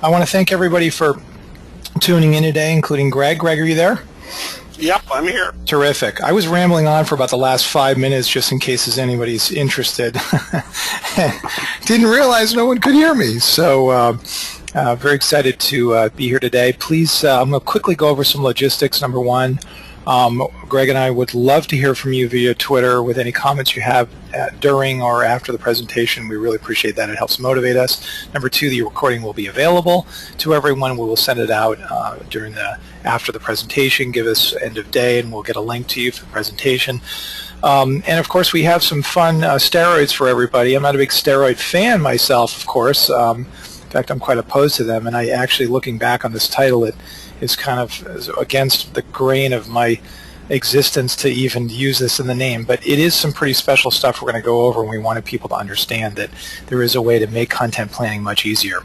I want to thank everybody for tuning in today, including Greg. Greg, are you there? Yep, I'm here. Terrific. I was rambling on for about the last 5 minutes just in case anybody's interested. Didn't realize no one could hear me. So very excited to be here today. Please, I'm going to quickly go over some logistics. Number one, Greg and I would love to hear from you via Twitter with any comments you have during or after the presentation. We really appreciate that. It helps motivate us. Number two, the recording will be available to everyone. We will send it out after the presentation. Give us end of day and we'll get a link to you for the presentation. And of course, we have some fun steroids for everybody. I'm not a big steroid fan myself, of course. In fact, I'm quite opposed to them. And I actually, looking back on this title, it is kind of against the grain of my existence to even use this in the name, but it is some pretty special stuff we're going to go over, and we wanted people to understand that there is a way to make content planning much easier.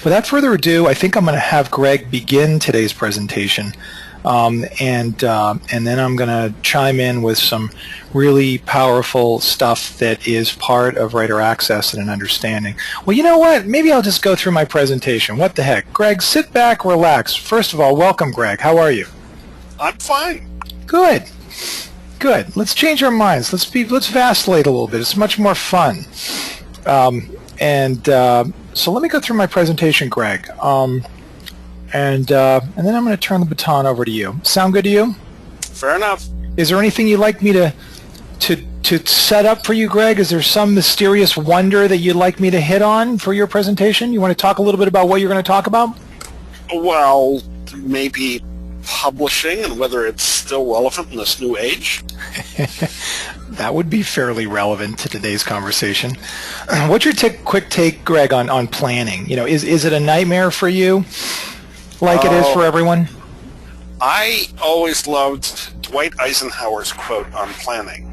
Without further ado, I think I'm going to have Greg begin today's presentation, and then I'm going to chime in with some really powerful stuff that is part of WriterAccess and an understanding. Well, you know what? Maybe I'll just go through my presentation. What the heck? Greg, sit back, relax. First of all, welcome, Greg. How are you? I'm fine. Good. Good. Let's change our minds. Let's vacillate a little bit. It's much more fun. So let me go through my presentation, Greg. And then I'm going to turn the baton over to you. Sound good to you? Fair enough. Is there anything you'd like me to set up for you, Greg? Is there some mysterious wonder that you'd like me to hit on for your presentation? You want to talk a little bit about what you're going to talk about? Well, maybe publishing and whether it's still relevant in this new age. That would be fairly relevant to today's conversation. What's your quick take, Greg, on planning? You know, is it a nightmare for you, like it is for everyone? I always loved Dwight Eisenhower's quote on planning.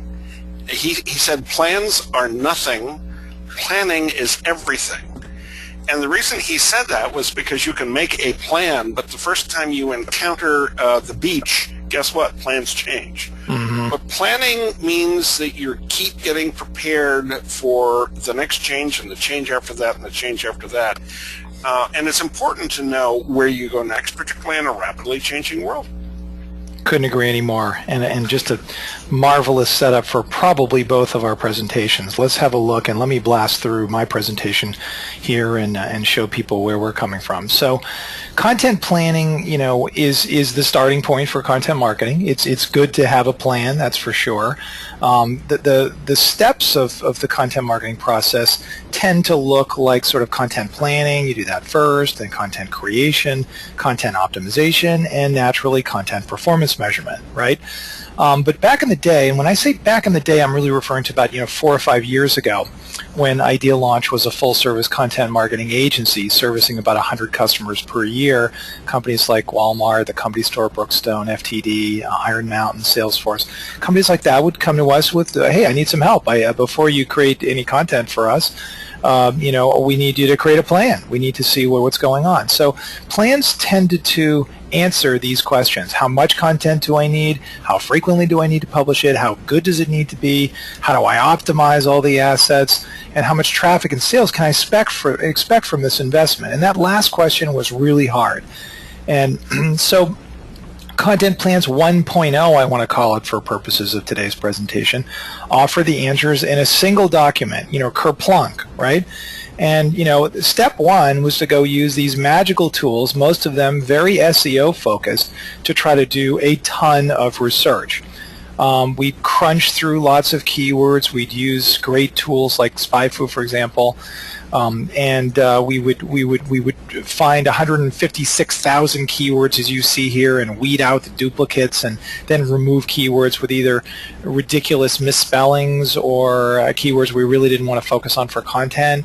He said, "Plans are nothing. Planning is everything." And the reason he said that was because you can make a plan, but the first time you encounter the beach, guess what? Plans change. Mm-hmm. But planning means that you keep getting prepared for the next change and the change after that and the change after that. And it's important to know where you go next, particularly in a rapidly changing world. Couldn't agree anymore, and just a marvelous setup for probably both of our presentations. Let's have a look, and let me blast through my presentation here and show people where we're coming from. So content planning, you know, is the starting point for content marketing. It's good to have a plan, that's for sure. The steps of the content marketing process tend to look like sort of content planning. You do that first, then content creation, content optimization, and naturally content performance measurement, right? But back in the day, and when I say back in the day, I'm really referring to about 4 or 5 years ago, when Ideal Launch was a full-service content marketing agency servicing about 100 customers per year. Companies like Walmart, the Company Store, Brookstone, FTD, Iron Mountain, Salesforce, companies like that would come to us with, "Hey, I need some help. Before you create any content for us, we need you to create a plan. We need to see what's going on." So plans tended to answer these questions. How much content do I need? How frequently do I need to publish it? How good does it need to be? How do I optimize all the assets? And how much traffic and sales can I expect from this investment? And that last question was really hard. And so Content Plans 1.0, I want to call it for purposes of today's presentation, offer the answers in a single document, kerplunk, right? And, step one was to go use these magical tools, most of them very SEO focused, to try to do a ton of research. We'd crunch through lots of keywords. We'd use great tools like SpyFu, for example, and we would find 156,000 keywords, as you see here, and weed out the duplicates, and then remove keywords with either ridiculous misspellings or keywords we really didn't want to focus on for content,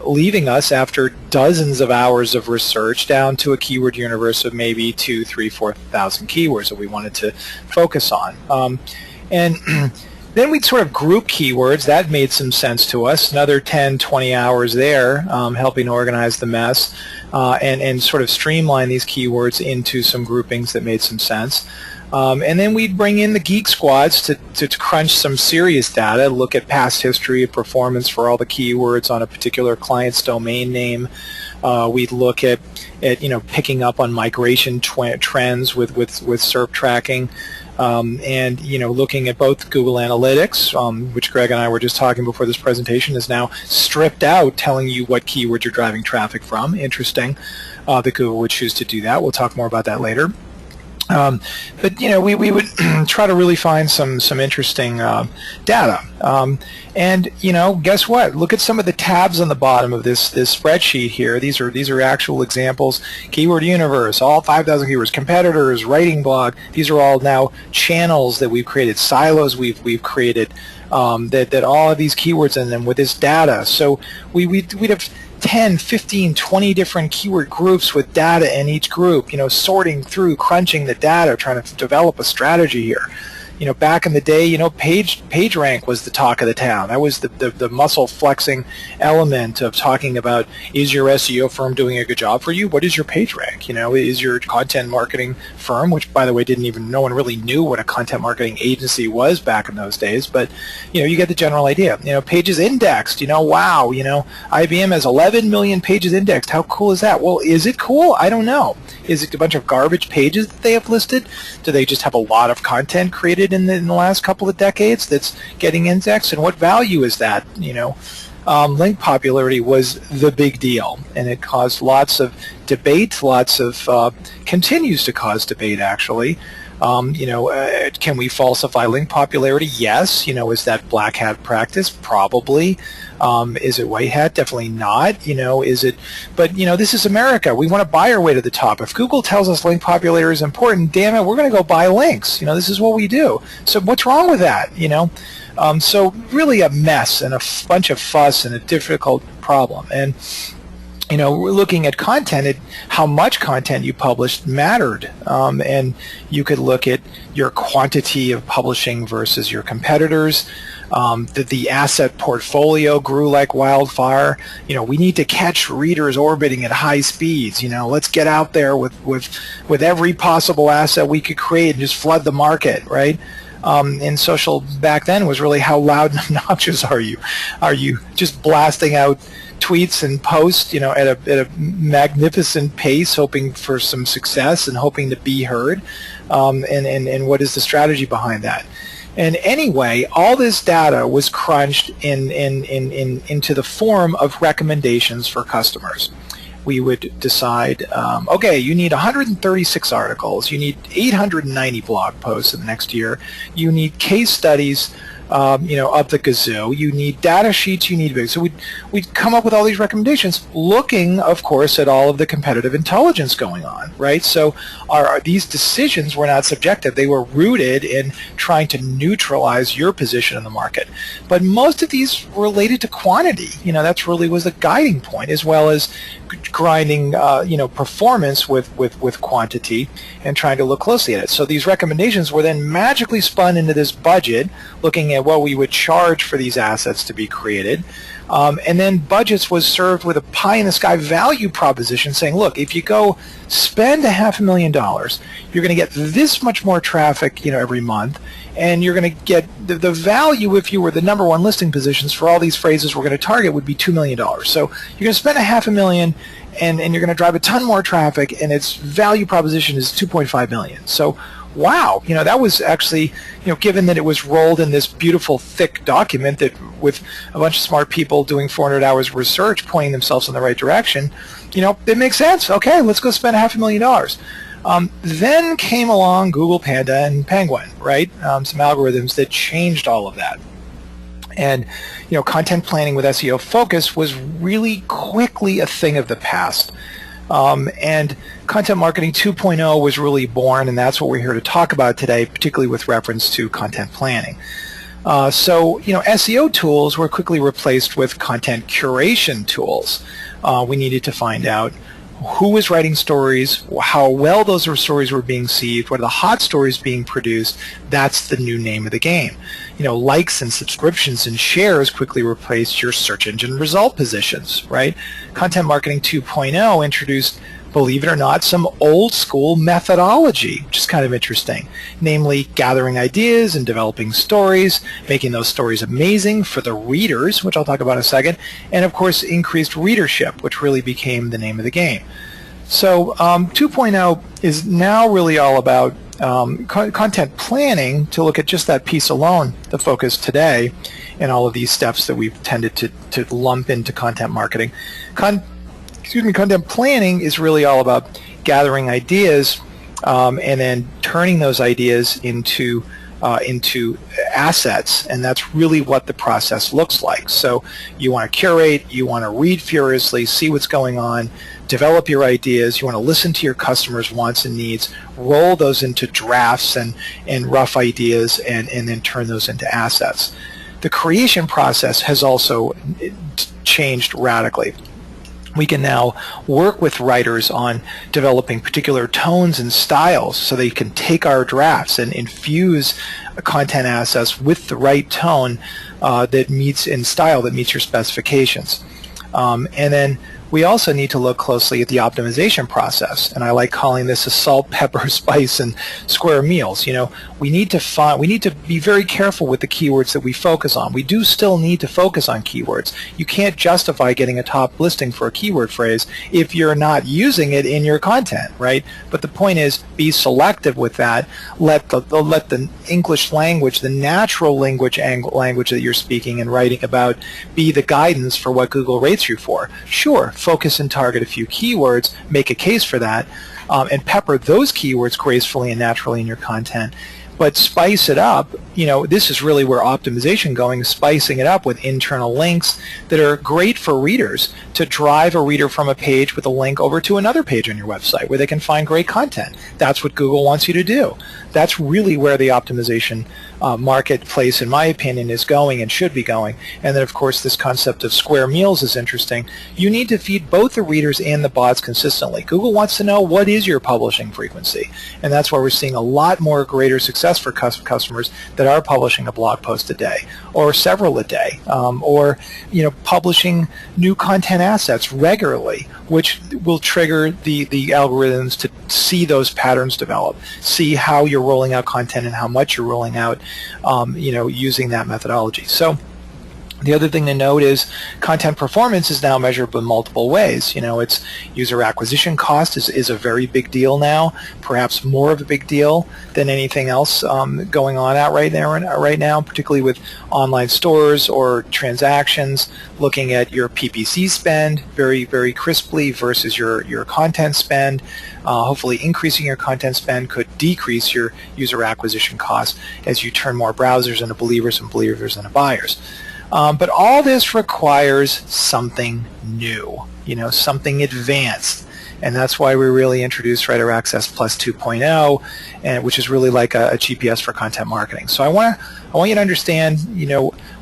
leaving us after dozens of hours of research down to a keyword universe of maybe 2,000, 3,000, 4,000 keywords that we wanted to focus on. Then we'd sort of group keywords. That made some sense to us. Another 10, 20 hours there, helping organize the mess and sort of streamline these keywords into some groupings that made some sense. And then we'd bring in the geek squads to crunch some serious data, look at past history of performance for all the keywords on a particular client's domain name, We'd look at picking up on migration trends with SERP tracking. And looking at both Google Analytics, which Greg and I were just talking before this presentation, is now stripped out, telling you what keywords you're driving traffic from. Interesting that Google would choose to do that. We'll talk more about that later. But we would try to really find some interesting data. And guess what? Look at some of the tabs on the bottom of this spreadsheet here. These are actual examples. Keyword universe, all 5,000 keywords. Competitors, writing blog. These are all now channels that we've created, silos we've created that all of these keywords in them with this data. So we'd have 10, 15, 20 different keyword groups with data in each group, sorting through, crunching the data, trying to develop a strategy here. Back in the day, page rank was the talk of the town. That was the muscle flexing element of talking about, is your SEO firm doing a good job for you? What is your page rank? Is your content marketing firm, which by the way no one really knew what a content marketing agency was back in those days, but you get the general idea. Pages indexed, wow, IBM has 11 million pages indexed. How cool is that? Well, is it cool? I don't know. Is it a bunch of garbage pages that they have listed? Do they just have a lot of content created in the last couple of decades that's getting indexed? And what value is that? Link popularity was the big deal, and it caused lots of debate, continues to cause debate actually. Can we falsify link popularity? Yes. Is that black hat practice? Probably. Is it white hat? Definitely not. Is it? But this is America. We want to buy our way to the top. If Google tells us link popularity is important, damn it, we're going to go buy links. This is what we do. So what's wrong with that? So really a mess and a bunch of fuss and a difficult problem. And we're looking at content, how much content you published mattered, and you could look at your quantity of publishing versus your competitors. The asset portfolio grew like wildfire. We need to catch readers orbiting at high speeds. Let's get out there with every possible asset we could create and just flood the market, right? And social back then was really how loud and obnoxious are you? Are you just blasting out tweets and posts, at a magnificent pace, hoping for some success and hoping to be heard? And what is the strategy behind that? And anyway, all this data was crunched into the form of recommendations for customers. We would decide, okay, you need 136 articles, you need 890 blog posts in the next year, you need case studies, up the kazoo, you need data sheets, you need videos. So we'd come up with all these recommendations, looking, of course, at all of the competitive intelligence going on, right? So these decisions were not subjective. They were rooted in trying to neutralize your position in the market. But most of these related to quantity. That's really was the guiding point, as well as grinding, performance with quantity and trying to look closely at it. So these recommendations were then magically spun into this budget, looking at what we would charge for these assets to be created. And then budgets was served with a pie-in-the-sky value proposition saying, look, if you go spend $500,000, you're going to get this much more traffic every month, and you're going to get the value, if you were the #1 listing positions for all these phrases we're going to target, would be $2 million. So you're going to spend $500,000, and you're going to drive a ton more traffic, and its value proposition is $2.5 million. So wow, that was actually, given that it was rolled in this beautiful thick document that with a bunch of smart people doing 400 hours of research pointing themselves in the right direction, it makes sense. Okay, let's go spend $500,000. Then came along Google Panda and Penguin, right? Some algorithms that changed all of that. And content planning with SEO focus was really quickly a thing of the past. And Content Marketing 2.0 was really born, and that's what we're here to talk about today, particularly with reference to content planning. So SEO tools were quickly replaced with content curation tools. We needed to find out who was writing stories, how well those stories were being received, what are the hot stories being produced. That's the new name of the game. Likes and subscriptions and shares quickly replaced your search engine result positions, right? Content Marketing 2.0 introduced believe it or not, some old school methodology, which is kind of interesting, namely gathering ideas and developing stories, making those stories amazing for the readers, which I'll talk about in a second, and of course increased readership, which really became the name of the game. So 2.0 is now really all about content planning, to look at just that piece alone, the focus today, and all of these steps that we've tended to lump into content marketing. Content planning is really all about gathering ideas and then turning those ideas into assets, and that's really what the process looks like. So you want to curate, you want to read furiously, see what's going on, develop your ideas, you want to listen to your customers' wants and needs, roll those into drafts and rough ideas, and then turn those into assets. The creation process has also changed radically. We can now work with writers on developing particular tones and styles so they can take our drafts and infuse content assets with the right tone that meets in style that meets your specifications. And then we also need to look closely at the optimization process, and I like calling this a salt, pepper, spice, and square meals. You know, we need to be very careful with the keywords that we focus on. We do still need to focus on keywords. You can't justify getting a top listing for a keyword phrase if you're not using it in your content, right? But the point is, be selective with that. Let the English language, the natural language that you're speaking and writing about, be the guidance for what Google rates you for. Sure, focus and target a few keywords, make a case for that, and pepper those keywords gracefully and naturally in your content. But spice it up. You know, this is really where optimization going, spicing it up with internal links that are great for readers to drive a reader from a page with a link over to another page on your website where they can find great content. That's what Google wants you to do. That's really where the optimization marketplace, in my opinion, is going and should be going. And then, of course, this concept of square meals is interesting. You need to feed both the readers and the bots consistently. Google wants to know what is your publishing frequency, and that's why we're seeing a lot more greater success for customers that are publishing a blog post a day or several a day, or publishing new content assets regularly, which will trigger the algorithms to see those patterns develop, see how you're rolling out content and how much you're rolling out, using that methodology. So the other thing to note is content performance is now measured in multiple ways. It's user acquisition cost is a very big deal now, perhaps more of a big deal than anything else going on out right now, particularly with online stores or transactions, looking at your PPC spend very, very crisply versus your content spend. Hopefully increasing your content spend could decrease your user acquisition costs as you turn more browsers into believers and believers into buyers. But all this requires something new, something advanced. And that's why we really introduced WriterAccess Plus 2.0, which is really like a GPS for content marketing. So I want you to understand,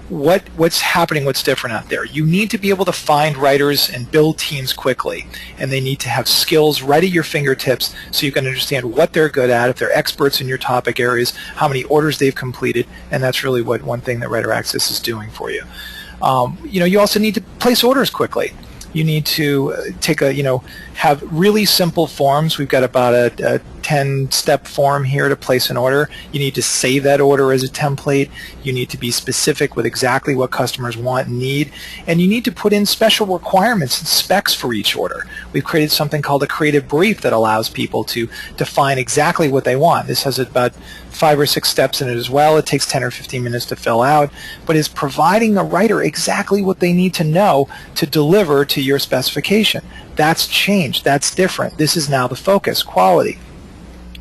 what's happening, what's different out there. You need to be able to find writers and build teams quickly, and they need to have skills right at your fingertips so you can understand what they're good at, if they're experts in your topic areas, how many orders they've completed, and that's really one thing that WriterAccess is doing for you. You also need to place orders quickly. You need to have really simple forms. We've got about a 10-step form here to place an order. You need to save that order as a template. You need to be specific with exactly what customers want and need. And you need to put in special requirements and specs for each order. We've created something called a creative brief that allows people to define exactly what they want. This has about 5 or 6 steps in it as well. It takes 10 or 15 minutes to fill out, but is providing the writer exactly what they need to know to deliver to your specification. That's changed. That's different. This is now the focus, quality.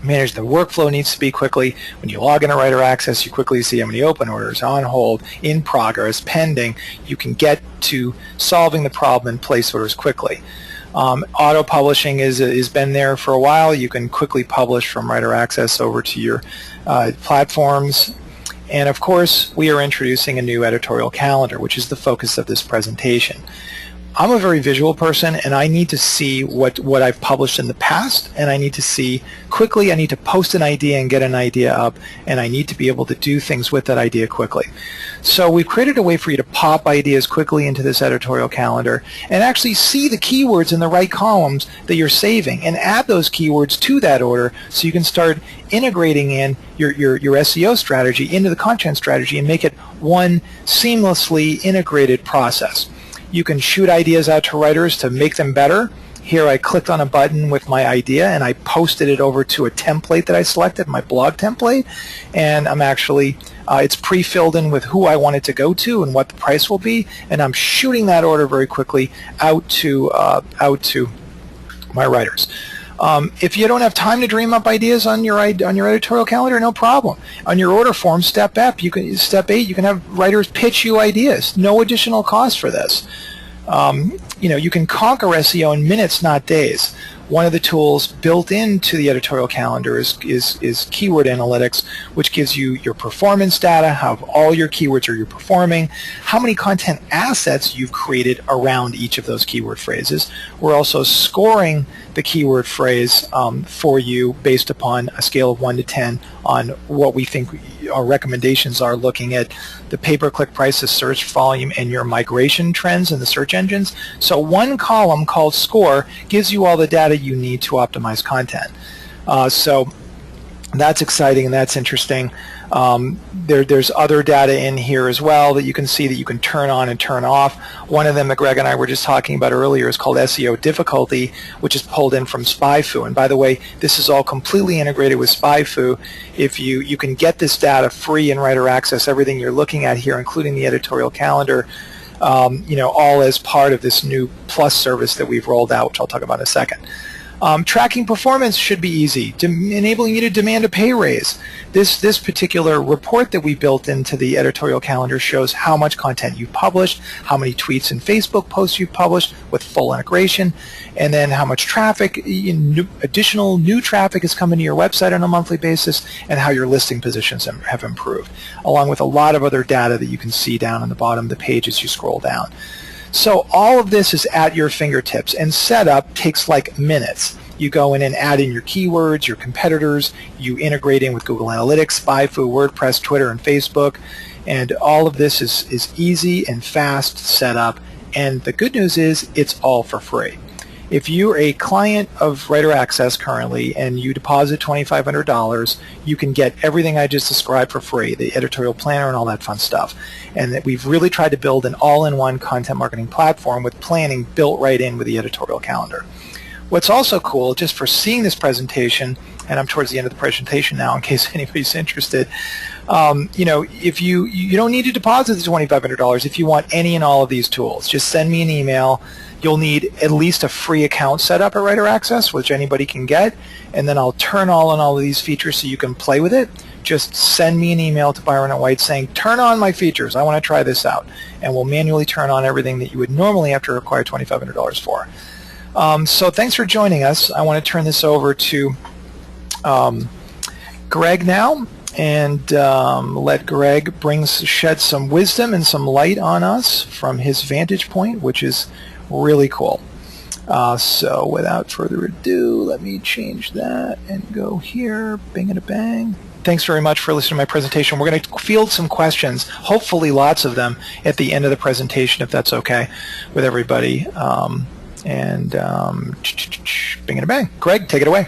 Manage the workflow needs to be quickly. When you log into WriterAccess, you quickly see how many open orders, on hold, in progress, pending. You can get to solving the problem and place orders quickly. Auto-publishing is been there for a while. You can quickly publish from WriterAccess over to your platforms. And of course, we are introducing a new editorial calendar, which is the focus of this presentation. I'm a very visual person, and I need to see what I've published in the past, and I need to see quickly. I need to post an idea and get an idea up, and I need to be able to do things with that idea quickly. So we've created a way for you to pop ideas quickly into this editorial calendar and actually see the keywords in the right columns that you're saving and add those keywords to that order so you can start integrating in your SEO strategy into the content strategy and make it one seamlessly integrated process. You can shoot ideas out to writers to make them better. Here I clicked on a button with my idea and I posted it over to a template that I selected, my blog template, and I'm actually, it's pre-filled in with who I want it to go to and what the price will be, and I'm shooting that order very quickly out to my writers. If you don't have time to dream up ideas on your editorial calendar, no problem. On your order form, step 8, you can have writers pitch you ideas. No additional cost for this. You can conquer SEO in minutes, not days. One of the tools built into the editorial calendar is keyword analytics, which gives you your performance data, how all your keywords are you performing, how many content assets you've created around each of those keyword phrases. We're also scoring the keyword phrase for you based upon a scale of 1 to 10 on what we think our recommendations are, looking at the pay-per-click prices, search volume, and your migration trends in the search engines. So one column called score gives you all the data you need to optimize content. So that's exciting and that's interesting. There's other data in here as well that you can see that you can turn on and turn off. One of them that Greg and I were just talking about earlier is called SEO difficulty, which is pulled in from SpyFu. And by the way, this is all completely integrated with SpyFu. If you can get this data free in WriterAccess, everything you're looking at here, including the editorial calendar, all as part of this new Plus service that we've rolled out, which I'll talk about in a second. Tracking performance should be easy, enabling you to demand a pay raise. This particular report that we built into the editorial calendar shows how much content you've published, how many tweets and Facebook posts you've published with full integration, and then how much traffic, additional new traffic is coming to your website on a monthly basis, and how your listing positions have improved, along with a lot of other data that you can see down on the bottom of the page as you scroll down. So all of this is at your fingertips, and setup takes like minutes. You go in and add in your keywords, your competitors, you integrate in with Google Analytics, SpyFu, WordPress, Twitter, and Facebook, and all of this is easy and fast setup, and the good news is it's all for free. If you're a client of WriterAccess currently and you deposit $2,500, you can get everything I just described for free, the editorial planner and all that fun stuff. And that we've really tried to build an all-in-one content marketing platform with planning built right in with the editorial calendar. What's also cool, just for seeing this presentation, and I'm towards the end of the presentation now in case anybody's interested, if you don't need to deposit the $2,500 if you want any and all of these tools. Just send me an email. You'll need at least a free account set up at WriterAccess, which anybody can get, and then I'll turn on all of these features so you can play with it. Just send me an email to Byron White saying, turn on my features, I want to try this out, and we'll manually turn on everything that you would normally have to require $2,500 for. So thanks for joining us. I want to turn this over to Greg now, and let Greg shed some wisdom and some light on us from his vantage point, which is really cool. So without further ado, let me change that and go here, bing and a bang. Thanks very much for listening to my presentation. We're going to field some questions, hopefully lots of them, at the end of the presentation, if that's okay with everybody. Bing and a bang. Greg, take it away.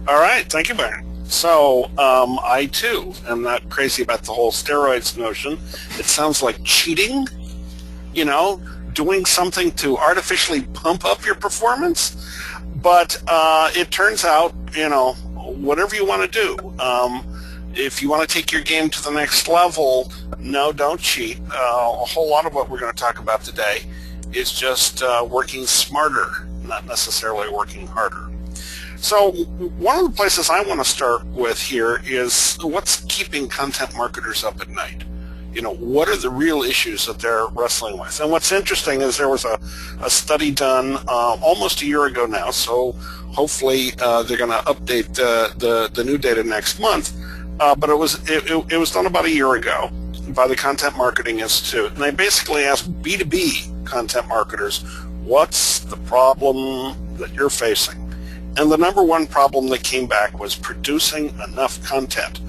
All right, thank you, Byron. So I too am not crazy about the whole steroids notion. It sounds like cheating, doing something to artificially pump up your performance. But it turns out, whatever you want to do, if you want to take your game to the next level, no, don't cheat. A whole lot of what we're going to talk about today is just working smarter, not necessarily working harder. So one of the places I want to start with here is what's keeping content marketers up at night. What are the real issues that they're wrestling with? And what's interesting is there was a study done almost a year ago now, so hopefully they're going to update the new data next month. But it was done about a year ago by the Content Marketing Institute, and they basically asked B2B content marketers, what's the problem that you're facing? And the number one problem that came back was producing enough content.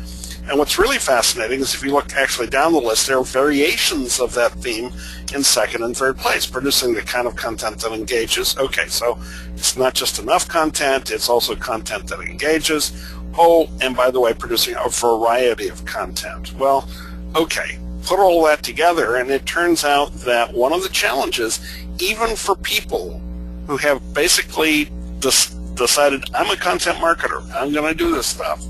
And what's really fascinating is if you look actually down the list, there are variations of that theme in second and third place, producing the kind of content that engages. Okay, so it's not just enough content, it's also content that engages. Oh, and by the way, producing a variety of content. Well, okay, put all that together, and it turns out that one of the challenges, even for people who have basically decided, I'm a content marketer, I'm going to do this stuff,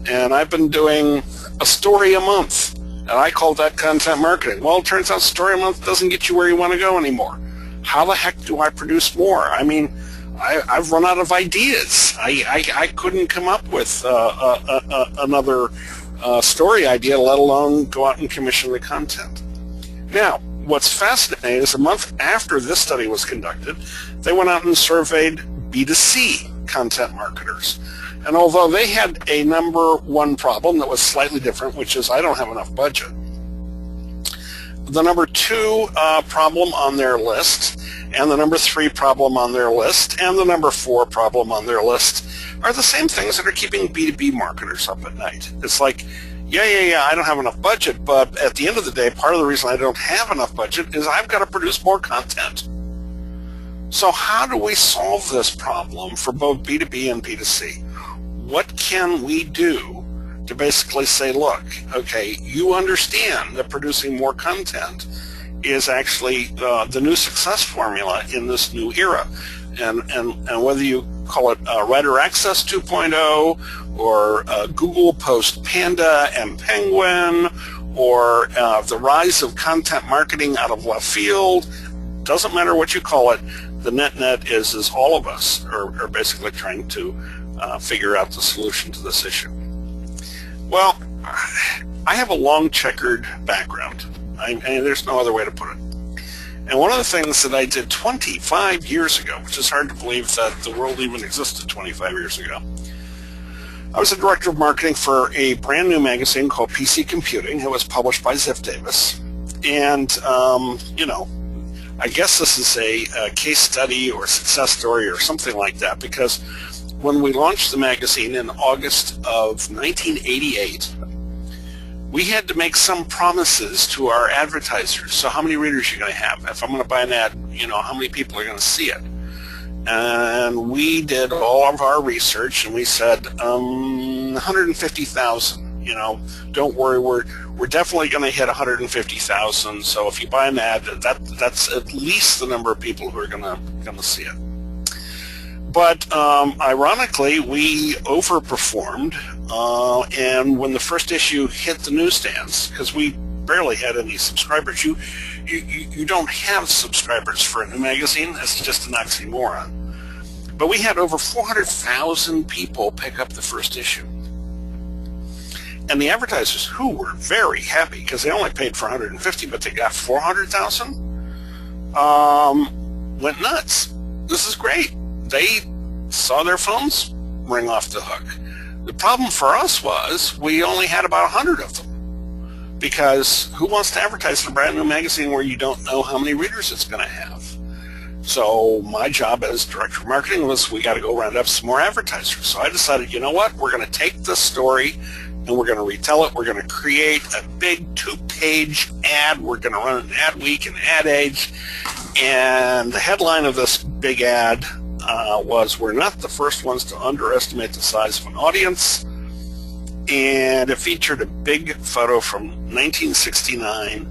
and I've been doing a story a month, and I call that content marketing. Well, it turns out story a month doesn't get you where you want to go anymore. How the heck do I produce more? I mean, I've run out of ideas. I couldn't come up with another story idea, let alone go out and commission the content. Now, what's fascinating is a month after this study was conducted, they went out and surveyed B2C content marketers. And although they had a number one problem that was slightly different, which is I don't have enough budget, the number two problem on their list, and the number three problem on their list, and the number four problem on their list are the same things that are keeping B2B marketers up at night. It's like, yeah, I don't have enough budget, but at the end of the day, part of the reason I don't have enough budget is I've got to produce more content. So how do we solve this problem for both B2B and B2C? What can we do to basically say, look, okay, you understand that producing more content is actually the new success formula in this new era. And whether you call it WriterAccess 2.0 or Google Post Panda and Penguin or the rise of content marketing out of left field, doesn't matter what you call it, the net is all of us are basically trying to figure out the solution to this issue. Well, I have a long checkered background. And there's no other way to put it. And one of the things that I did 25 years ago, which is hard to believe that the world even existed 25 years ago, I was the director of marketing for a brand new magazine called PC Computing. It was published by Ziff Davis. And, I guess this is a case study or success story or something like that, because when we launched the magazine in August of 1988, we had to make some promises to our advertisers. So how many readers are you going to have? If I'm going to buy an ad, how many people are going to see it? And we did all of our research, and we said 150,000. Don't worry, we're definitely going to hit 150,000. So if you buy an ad, that's at least the number of people who are going to see it. But ironically, we overperformed, and when the first issue hit the newsstands, because we barely had any subscribers, you don't have subscribers for a new magazine. That's just an oxymoron. But we had over 400,000 people pick up the first issue. And the advertisers, who were very happy because they only paid for 150, but they got 400,000, went nuts. This is great. They saw their phones ring off the hook. The problem for us was we only had about 100 of them, because who wants to advertise in a brand new magazine where you don't know how many readers it's going to have? So my job as director of marketing was, we got to go round up some more advertisers. So I decided, you know what, we're going to take this story and we're going to retell it. We're going to create a big 2-page ad. We're going to run an ad week and Ad Age. And the headline of this big ad was, we're not the first ones to underestimate the size of an audience. And it featured a big photo from 1969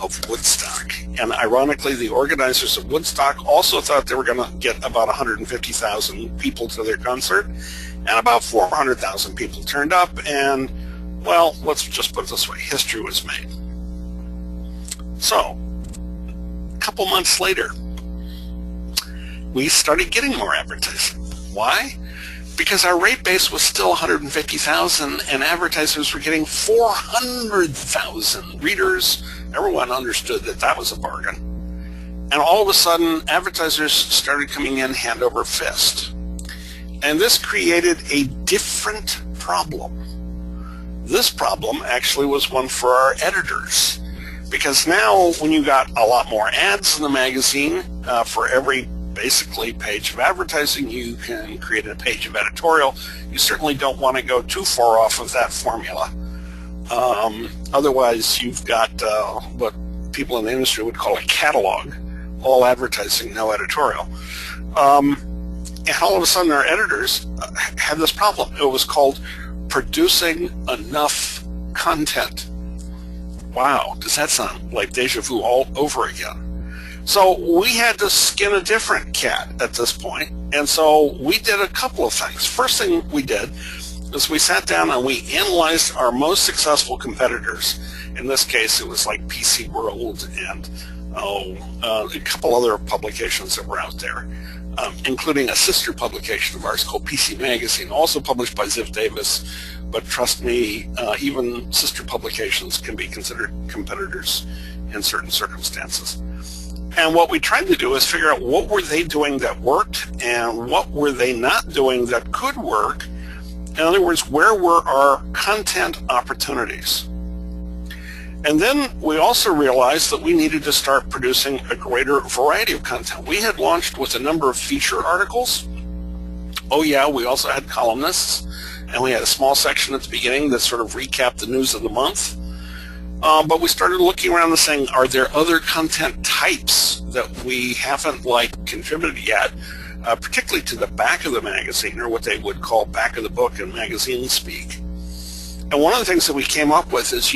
of Woodstock. And ironically, the organizers of Woodstock also thought they were going to get about 150,000 people to their concert, and about 400,000 people turned up. And, well, let's just put it this way, history was made. So, a couple months later, we started getting more advertising. Why? Because our rate base was still 150,000 and advertisers were getting 400,000 readers. Everyone understood that that was a bargain. And all of a sudden, advertisers started coming in hand over fist. And this created a different problem. This problem actually was one for our editors, because now when you got a lot more ads in the magazine, for every basically page of advertising, you can create a page of editorial. You certainly don't want to go too far off of that formula. Otherwise, you've got what people in the industry would call a catalog, all advertising, no editorial. And all of a sudden, our editors had this problem. It was called producing enough content. Wow, does that sound like deja vu all over again? So we had to skin a different cat at this point, and so we did a couple of things. First thing we did is we sat down and we analyzed our most successful competitors. In this case, it was like PC World and a couple other publications that were out there, including a sister publication of ours called PC Magazine, also published by Ziff Davis. But trust me, even sister publications can be considered competitors in certain circumstances. And what we tried to do is figure out what were they doing that worked and what were they not doing that could work. In other words, where were our content opportunities? And then we also realized that we needed to start producing a greater variety of content. We had launched with a number of feature articles. Oh yeah, we also had columnists, and we had a small section at the beginning that sort of recapped the news of the month. But we started looking around and saying, are there other content types that we haven't contributed yet, particularly to the back of the magazine, or what they would call back of the book in magazine speak. And one of the things that we came up with is,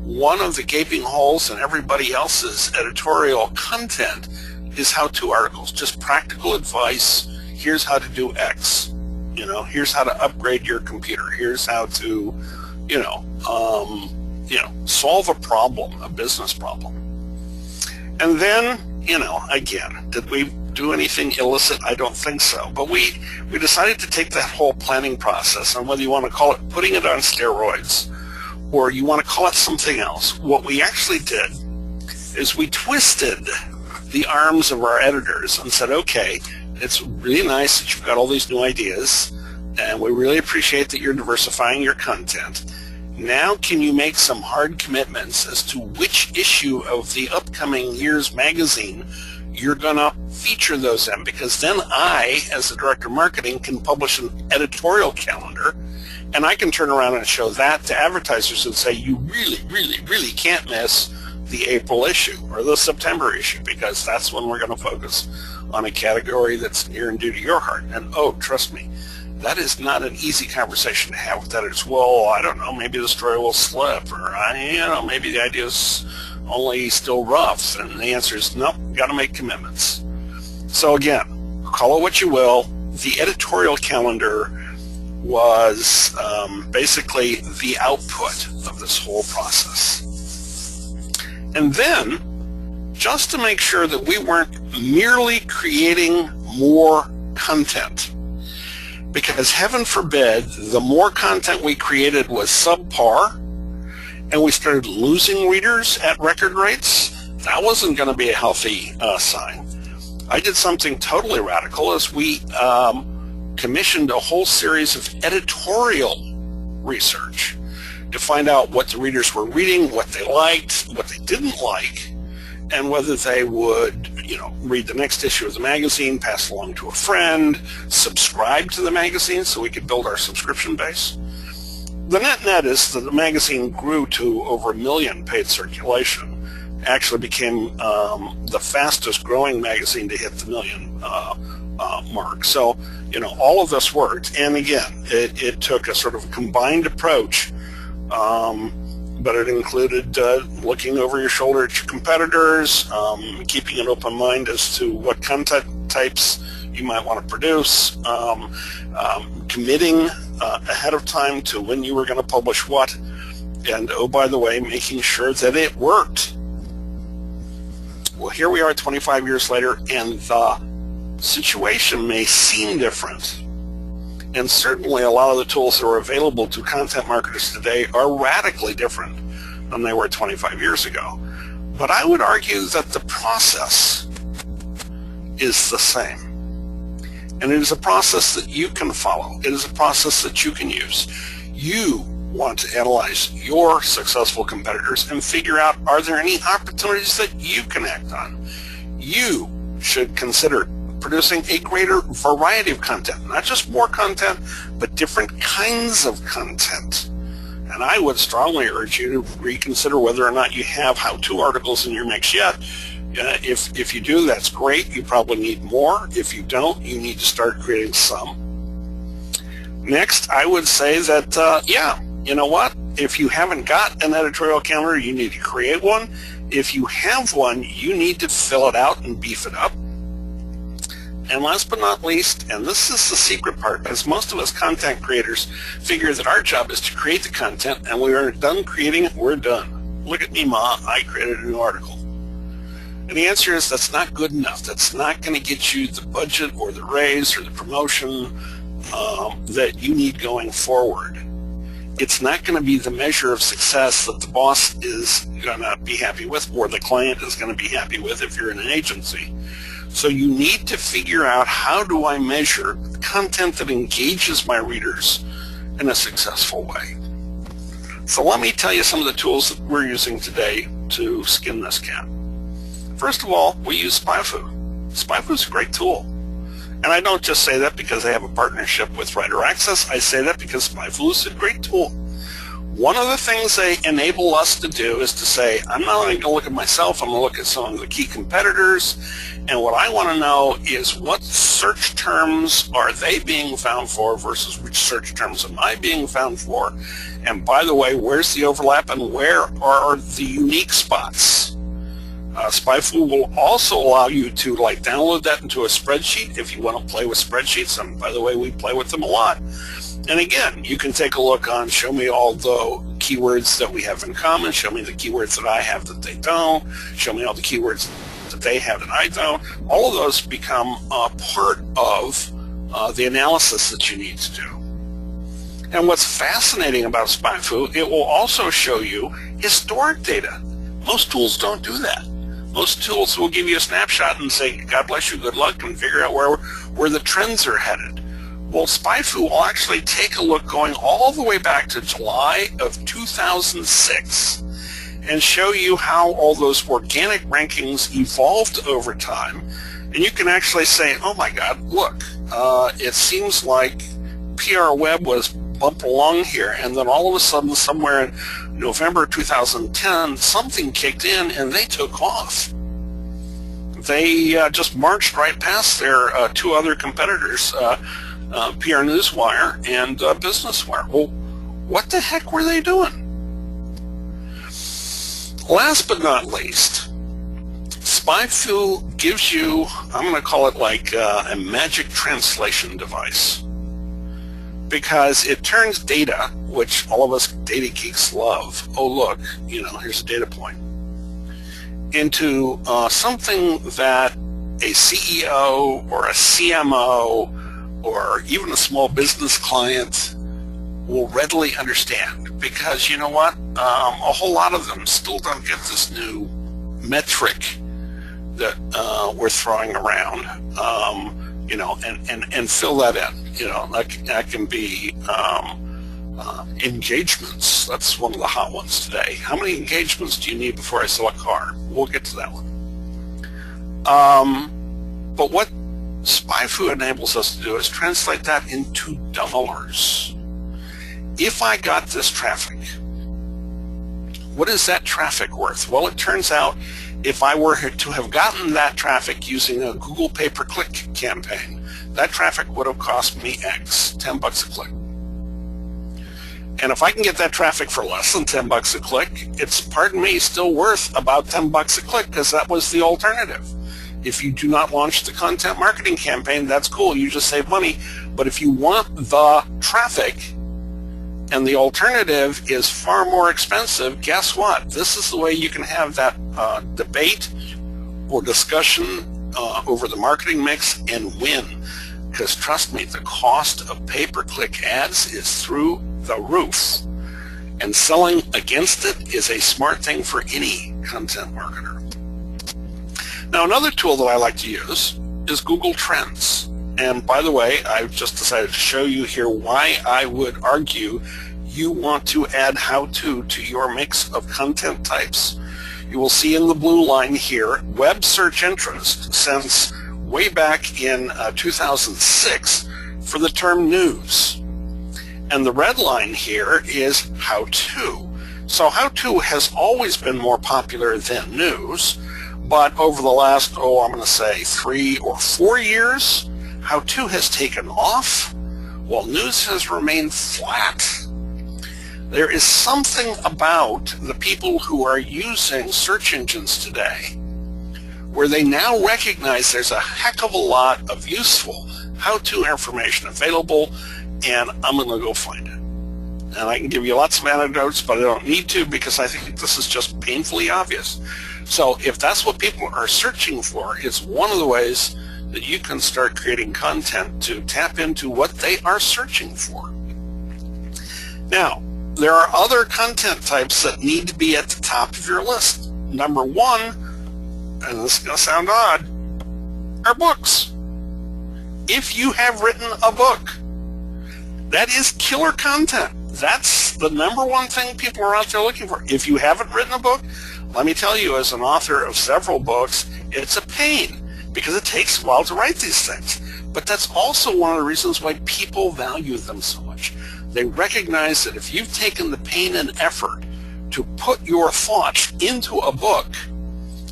one of the gaping holes in everybody else's editorial content is how-to articles, just practical advice. Here's how to do X, here's how to upgrade your computer, here's how to, solve a problem, a business problem. And then, again, did we do anything illicit? I don't think so. But we decided to take that whole planning process, and whether you want to call it putting it on steroids or you want to call it something else, what we actually did is we twisted the arms of our editors and said, okay, it's really nice that you've got all these new ideas, and we really appreciate that you're diversifying your content. Now can you make some hard commitments as to which issue of the upcoming year's magazine you're going to feature those in? Because then I, as the director of marketing, can publish an editorial calendar, and I can turn around and show that to advertisers and say, you really, really, really can't miss the April issue or the September issue, because that's when we're going to focus on a category that's near and dear to your heart. And oh, trust me, that is not an easy conversation to have with editors. Well, I don't know, maybe the story will slip, or maybe the idea is only still rough. And the answer is nope, got to make commitments. So again, call it what you will. The editorial calendar was basically the output of this whole process. And then, just to make sure that we weren't merely creating more content, because heaven forbid the more content we created was subpar and we started losing readers at record rates, that wasn't going to be a healthy sign. I did something totally radical as we commissioned a whole series of editorial research to find out what the readers were reading, what they liked, what they didn't like, and whether they would, read the next issue of the magazine, pass it along to a friend, subscribe to the magazine so we could build our subscription base. The net is that the magazine grew to over 1 million paid circulation, actually became the fastest growing magazine to hit the 1 million mark. So, all of this worked. And again, it took a sort of combined approach, but it included looking over your shoulder at your competitors, keeping an open mind as to what content types you might want to produce, committing ahead of time to when you were going to publish what, and oh, by the way, making sure that it worked. Well, here we are 25 years later, and the situation may seem different. And certainly a lot of the tools that are available to content marketers today are radically different than they were 25 years ago. But I would argue that the process is the same. And it is a process that you can follow. It is a process that you can use. You want to analyze your successful competitors and figure out, are there any opportunities that you can act on? You should consider producing a greater variety of content, not just more content, but different kinds of content. And I would strongly urge you to reconsider whether or not you have how-to articles in your mix yet. If you do, that's great. You probably need more. If you don't, you need to start creating some. Next, I would say that, yeah, you know what? If you haven't got an editorial calendar, you need to create one. If you have one, you need to fill it out and beef it up. And last but not least, and this is the secret part, as most of us content creators figure that our job is to create the content, and we are done creating it, we're done. Look at me, Ma, I created a new article. And the answer is that's not good enough. That's not going to get you the budget or the raise or the promotion that you need going forward. It's not going to be the measure of success that the boss is going to be happy with or the client is going to be happy with if you're in an agency. So you need to figure out, how do I measure content that engages my readers in a successful way? So let me tell you some of the tools that we're using today to skin this cat. First of all, we use SpyFu. SpyFu is a great tool. And I don't just say that because I have a partnership with WriterAccess. I say that because SpyFu is a great tool. One of the things they enable us to do is to say, I'm not only going to look at myself, I'm going to look at some of the key competitors, and what I want to know is what search terms are they being found for versus which search terms am I being found for, and by the way, where's the overlap and where are the unique spots? SpyFu will also allow you to download that into a spreadsheet if you want to play with spreadsheets, and by the way, we play with them a lot. And again, you can take a look on, show me all the keywords that we have in common, show me the keywords that I have that they don't, show me all the keywords that they have that I don't. All of those become a part of the analysis that you need to do. And what's fascinating about SpyFu, it will also show you historic data. Most tools don't do that. Most tools will give you a snapshot and say, God bless you, good luck, and figure out where the trends are headed. Well, SpyFu will actually take a look going all the way back to July of 2006 and show you how all those organic rankings evolved over time. And you can actually say, oh my God, look, it seems like PR Web was bumped along here, and then all of a sudden, somewhere in November 2010, something kicked in and they took off. They just marched right past their two other competitors, PR Newswire and BusinessWire. Well, what the heck were they doing? Last but not least, SpyFu gives you, I'm going to call it like a magic translation device, because it turns data, which all of us data geeks love, oh look, here's a data point, into something that a CEO or a CMO or even a small business client will readily understand. Because you know what? A whole lot of them still don't get this new metric that we're throwing around, and fill that in. That can be engagements. That's one of the hot ones today. How many engagements do you need before I sell a car? We'll get to that one. But what SpyFu enables us to do is translate that into dollars. If I got this traffic, what is that traffic worth? Well, it turns out if I were to have gotten that traffic using a Google pay-per-click campaign, that traffic would have cost me X, 10 bucks a click. And if I can get that traffic for less than 10 bucks a click, it's, pardon me, still worth about 10 bucks a click, because that was the alternative. If you do not launch the content marketing campaign, that's cool, you just save money. But if you want the traffic and the alternative is far more expensive, guess what? This is the way you can have that debate or discussion over the marketing mix and win. Because trust me, the cost of pay-per-click ads is through the roof. And selling against it is a smart thing for any content marketer. Now, another tool that I like to use is Google Trends. And by the way, I've just decided to show you here why I would argue you want to add how-to to your mix of content types, you will see in the blue line here, web search interest since way back in 2006 for the term news. And the red line here is how-to. So how-to has always been more popular than news, but over the last, I'm going to say 3 or 4 years, how-to has taken off, while news has remained flat. There is something about the people who are using search engines today where they now recognize there's a heck of a lot of useful how-to information available, and I'm going to go find it. And I can give you lots of anecdotes, but I don't need to because I think this is just painfully obvious. So if that's what people are searching for, it's one of the ways that you can start creating content to tap into what they are searching for. Now, there are other content types that need to be at the top of your list. Number one, and this is going to sound odd, are books. If you have written a book, that is killer content. That's the number one thing people are out there looking for. If you haven't written a book, let me tell you, as an author of several books, it's a pain because it takes a while to write these things. But that's also one of the reasons why people value them so much. They recognize that if you've taken the pain and effort to put your thoughts into a book,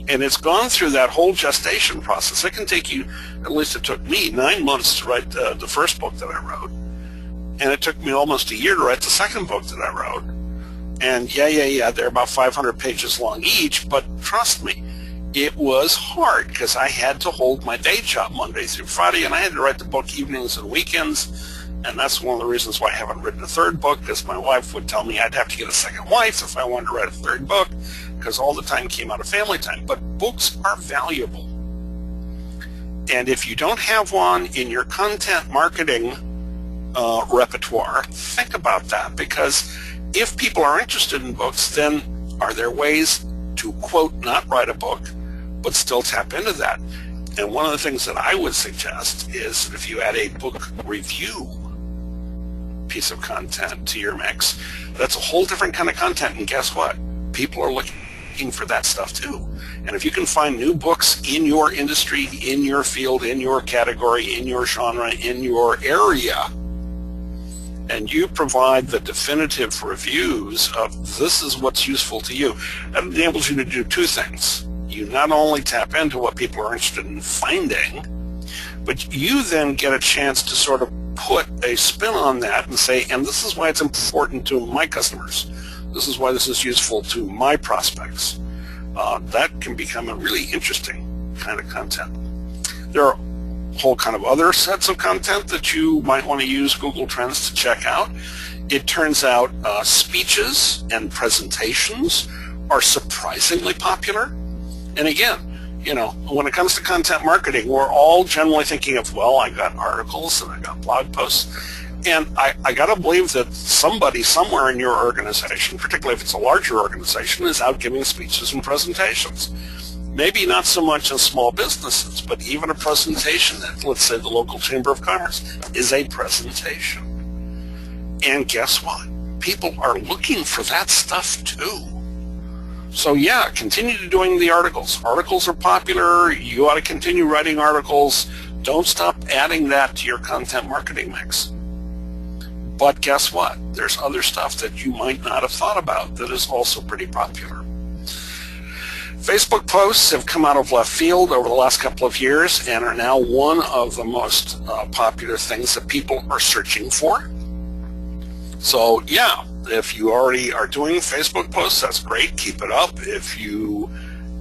and it's gone through that whole gestation process, it can take you, at least it took me, 9 months to write the first book that I wrote. And it took me almost a year to write the second book that I wrote. And yeah, they're about 500 pages long each, but trust me, it was hard because I had to hold my day job Monday through Friday, and I had to write the book evenings and weekends. And that's one of the reasons why I haven't written a third book, because my wife would tell me I'd have to get a second wife if I wanted to write a third book, because all the time came out of family time. But books are valuable. And if you don't have one in your content marketing repertoire, think about that, because if people are interested in books, then are there ways to, quote, not write a book, but still tap into that? And one of the things that I would suggest is if you add a book review piece of content to your mix, that's a whole different kind of content. And guess what? People are looking for that stuff too. And if you can find new books in your industry, in your field, in your category, in your genre, in your area, and you provide the definitive reviews of this is what's useful to you, that enables you to do two things. You not only tap into what people are interested in finding, but you then get a chance to sort of put a spin on that and say, and this is why it's important to my customers. This is why this is useful to my prospects. That can become a really interesting kind of content. There are a whole kind of other sets of content that you might want to use Google Trends to check out. It turns out speeches and presentations are surprisingly popular. And again, you know, when it comes to content marketing, we're all generally thinking of, well, I got articles and I got blog posts. And I got to believe that somebody somewhere in your organization, particularly if it's a larger organization, is out giving speeches and presentations. Maybe not so much in small businesses, but even a presentation at, let's say, the local Chamber of Commerce is a presentation. And guess what? People are looking for that stuff too. So yeah, continue doing the articles. Articles are popular. You ought to continue writing articles. Don't stop adding that to your content marketing mix. But guess what? There's other stuff that you might not have thought about that is also pretty popular. Facebook posts have come out of left field over the last couple of years and are now one of the most popular things that people are searching for. So yeah, if you already are doing Facebook posts, that's great. Keep it up. If you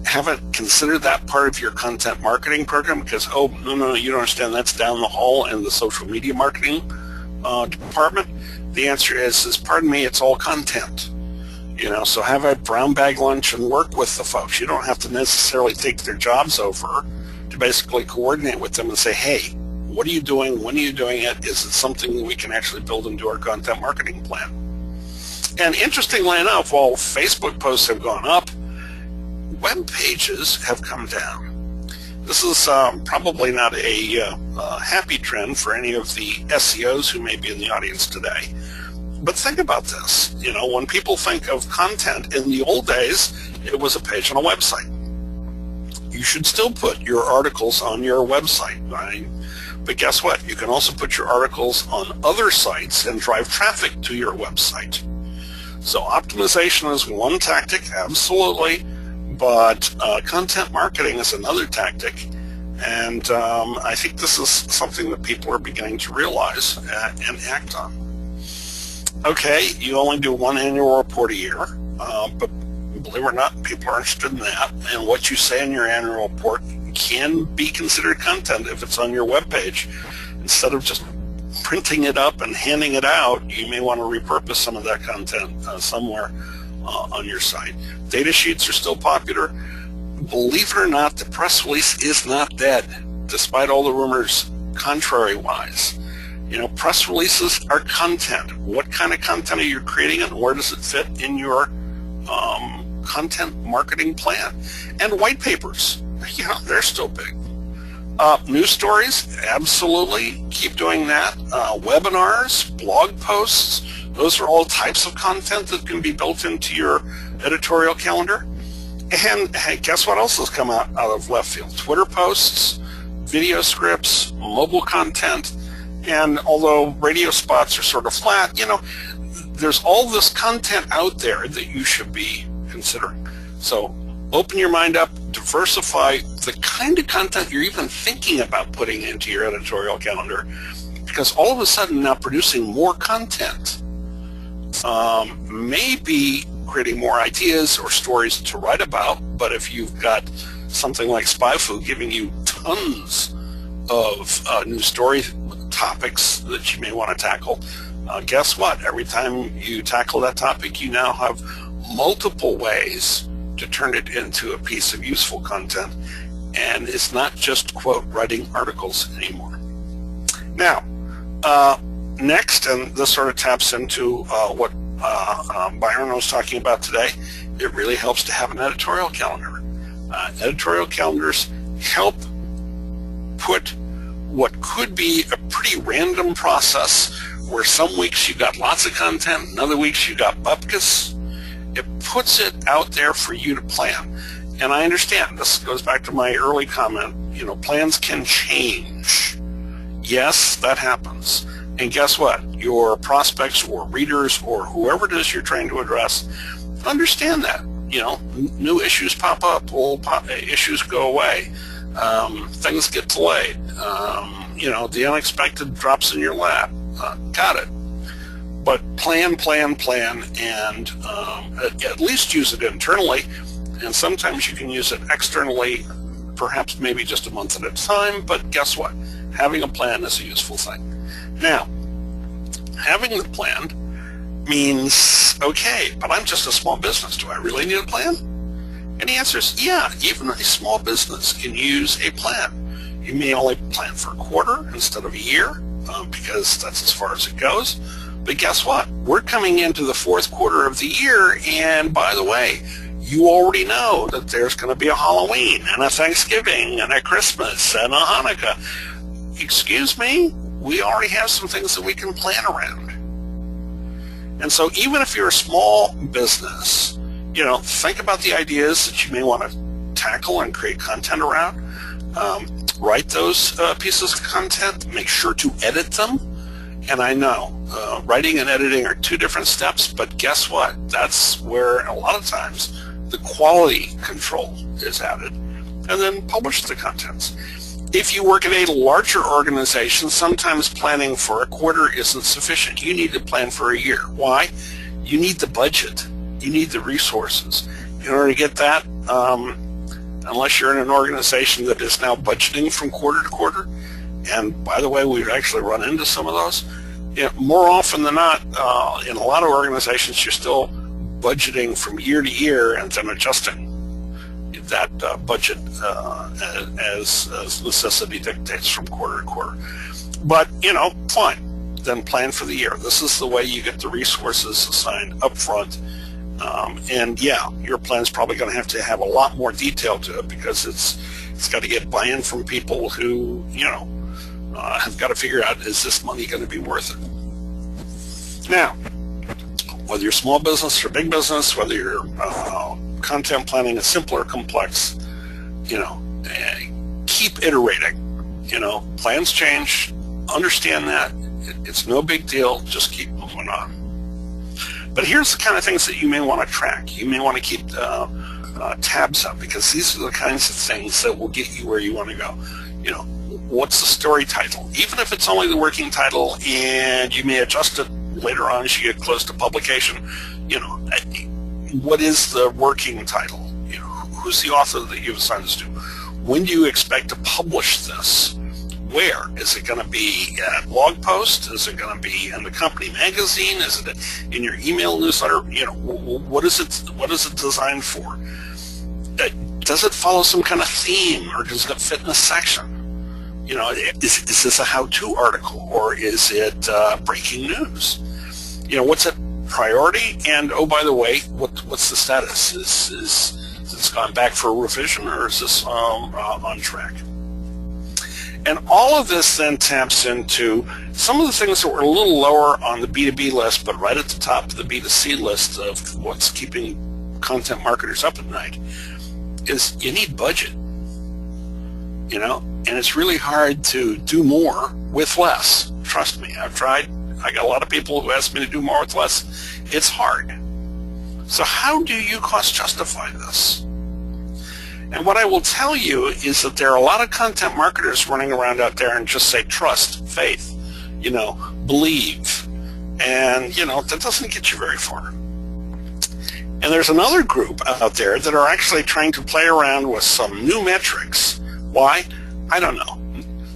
haven't considered that part of your content marketing program, because, oh, no, you don't understand, that's down the hall in the social media marketing department, the answer is, pardon me, it's all content. You know, so have a brown bag lunch and work with the folks. You don't have to necessarily take their jobs over to basically coordinate with them and say, hey, what are you doing? When are you doing it? Is it something that we can actually build into our content marketing plan? And interestingly enough, while Facebook posts have gone up, web pages have come down. This is probably not a happy trend for any of the SEOs who may be in the audience today. But think about this. When people think of content in the old days, it was a page on a website. You should still put your articles on your website, right? But guess what? You can also put your articles on other sites and drive traffic to your website. So optimization is one tactic, absolutely, but content marketing is another tactic. And I think this is something that people are beginning to realize and act on. Okay, you only do one annual report a year, but believe it or not, people are interested in that. And what you say in your annual report can be considered content if it's on your web page. Instead of just printing it up and handing it out, you may want to repurpose some of that content somewhere on your site. Data sheets are still popular. Believe it or not, the press release is not dead, despite all the rumors contrary-wise. Press releases are content. What kind of content are you creating, and where does it fit in your content marketing plan? And white papers, they're still big. News stories, absolutely, keep doing that. Webinars, blog posts, those are all types of content that can be built into your editorial calendar. And hey, guess what else has come out of left field? Twitter posts, video scripts, mobile content, and although radio spots are sort of flat, there's all this content out there that you should be considering. So open your mind up, diversify the kind of content you're even thinking about putting into your editorial calendar, because all of a sudden now producing more content may be creating more ideas or stories to write about. But if you've got something like SpyFu giving you tons of new story topics that you may want to tackle, guess what? Every time you tackle that topic, you now have multiple ways to turn it into a piece of useful content, and it's not just, quote, writing articles anymore. Now, next, and this sort of taps into what Byron was talking about today, it really helps to have an editorial calendar. Editorial calendars help put what could be a pretty random process where some weeks you got lots of content and other weeks you got bupkis. It puts it out there for you to plan. And I understand, this goes back to my early comment, plans can change. Yes, that happens. And guess what? Your prospects or readers or whoever it is you're trying to address understand that. New issues pop up, old issues go away. Things get delayed. The unexpected drops in your lap. Got it. But plan, and at least use it internally. And sometimes you can use it externally, perhaps maybe just a month at a time. But guess what? Having a plan is a useful thing. Now, having the plan means, okay, but I'm just a small business. Do I really need a plan? And the answer is, yeah, even a small business can use a plan. You may only plan for a quarter instead of a year, because that's as far as it goes. But guess what? We're coming into the fourth quarter of the year, and by the way, you already know that there's going to be a Halloween and a Thanksgiving and a Christmas and a Hanukkah. Excuse me? We already have some things that we can plan around. And so even if you're a small business, think about the ideas that you may want to tackle and create content around. Write those pieces of content. Make sure to edit them. And I know writing and editing are two different steps, but guess what? That's where a lot of times the quality control is added. And then publish the contents. If you work at a larger organization, sometimes planning for a quarter isn't sufficient. You need to plan for a year. Why? You need the budget. You need the resources. In order to get that, unless you're in an organization that is now budgeting from quarter to quarter, and by the way, we've actually run into some of those, more often than not, in a lot of organizations, you're still budgeting from year to year and then adjusting that budget as necessity dictates from quarter to quarter. But, fine, then plan for the year. This is the way you get the resources assigned up front. And yeah, your plan's probably going to have a lot more detail to it, because it's got to get buy-in from people who, have got to figure out, is this money going to be worth it? Now, whether you're small business or big business, whether you're content planning is simple or complex, keep iterating. Plans change, understand that. It's no big deal, just keep moving on. But here's the kind of things that you may want to track. You may want to keep tabs up, because these are the kinds of things that will get you where you want to go. What's the story title? Even if it's only the working title, and you may adjust it later on as you get close to publication, what is the working title? Who's the author that you've assigned this to? When do you expect to publish this? Where? Is it going to be a blog post? Is it going to be in the company magazine? Is it in your email newsletter? What is it designed for? Does it follow some kind of theme, or does it fit in a section? Is this a how-to article, or is it breaking news? What's it priority? And oh, by the way, what's the status? Is this gone back for a revision, or is this on track? And all of this then taps into some of the things that were a little lower on the B2B list, but right at the top of the B2C list of what's keeping content marketers up at night, is you need budget. And it's really hard to do more with less. Trust me, I've tried. I got a lot of people who ask me to do more with less. It's hard. So how do you cost justify this? And what I will tell you is that there are a lot of content marketers running around out there and just say trust, faith, believe. And, that doesn't get you very far. And there's another group out there that are actually trying to play around with some new metrics. Why? I don't know.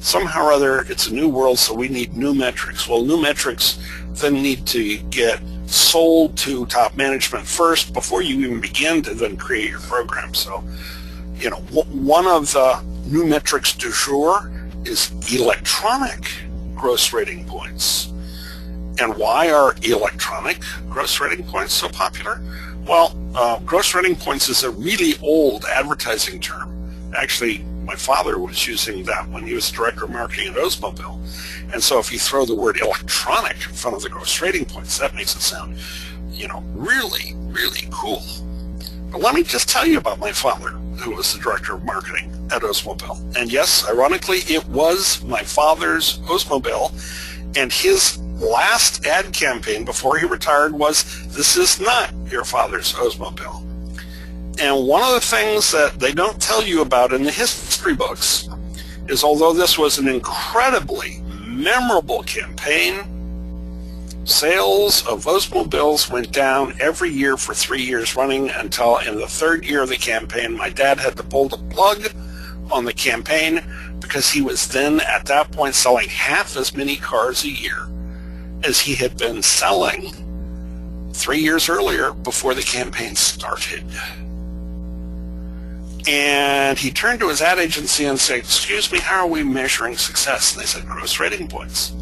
Somehow or other, it's a new world, so we need new metrics. Well, new metrics then need to get sold to top management first before you even begin to then create your program. So, one of the new metrics du jour is electronic gross rating points. And why are electronic gross rating points so popular? Well, gross rating points is a really old advertising term. Actually, my father was using that when he was director of marketing at Oldsmobile. And so if you throw the word electronic in front of the gross rating points, that makes it sound, really, really cool. But let me just tell you about my father, who was the director of marketing at Oldsmobile. And yes, ironically, it was my father's Oldsmobile, and his last ad campaign before he retired was, "This is not your father's Oldsmobile." And one of the things that they don't tell you about in the history books is, although this was an incredibly memorable campaign, sales of Oldsmobiles went down every year for 3 years running, until in the third year of the campaign, my dad had to pull the plug on the campaign, because he was then at that point selling half as many cars a year as he had been selling 3 years earlier before the campaign started. And he turned to his ad agency and said, "Excuse me, how are we measuring success?" And they said, "Gross rating points."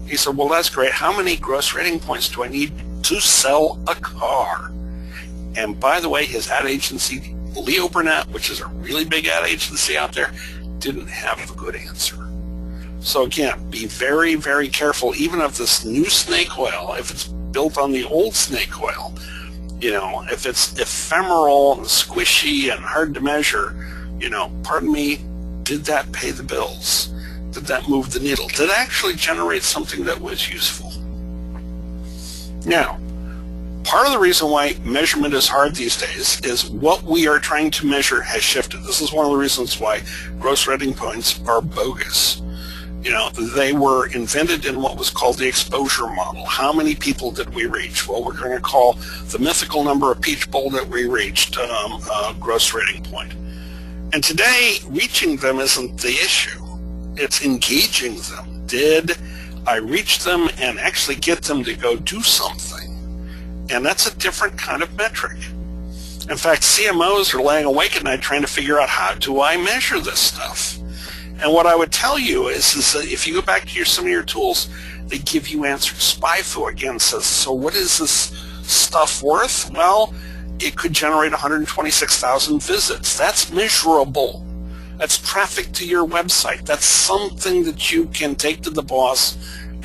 He said, "Well, that's great. How many gross rating points do I need to sell a car?" And by the way, his ad agency, Leo Burnett, which is a really big ad agency out there, didn't have a good answer. So again, be very, very careful, even of this new snake oil, if it's built on the old snake oil. If it's ephemeral and squishy and hard to measure, pardon me, did that pay the bills? Did that move the needle? Did it actually generate something that was useful? Now, part of the reason why measurement is hard these days is what we are trying to measure has shifted. This is one of the reasons why gross rating points are bogus. They were invented in what was called the exposure model. How many people did we reach? Well, we're going to call the mythical number of people that we reached a gross rating point. And today, reaching them isn't the issue. It's engaging them. Did I reach them and actually get them to go do something? And that's a different kind of metric. In fact, CMOs are laying awake at night trying to figure out, how do I measure this stuff? And what I would tell you is that if you go back to some of your tools, they give you answers. SpyFu again says, so what is this stuff worth? Well, it could generate 126,000 visits. That's measurable. That's traffic to your website. That's something that you can take to the boss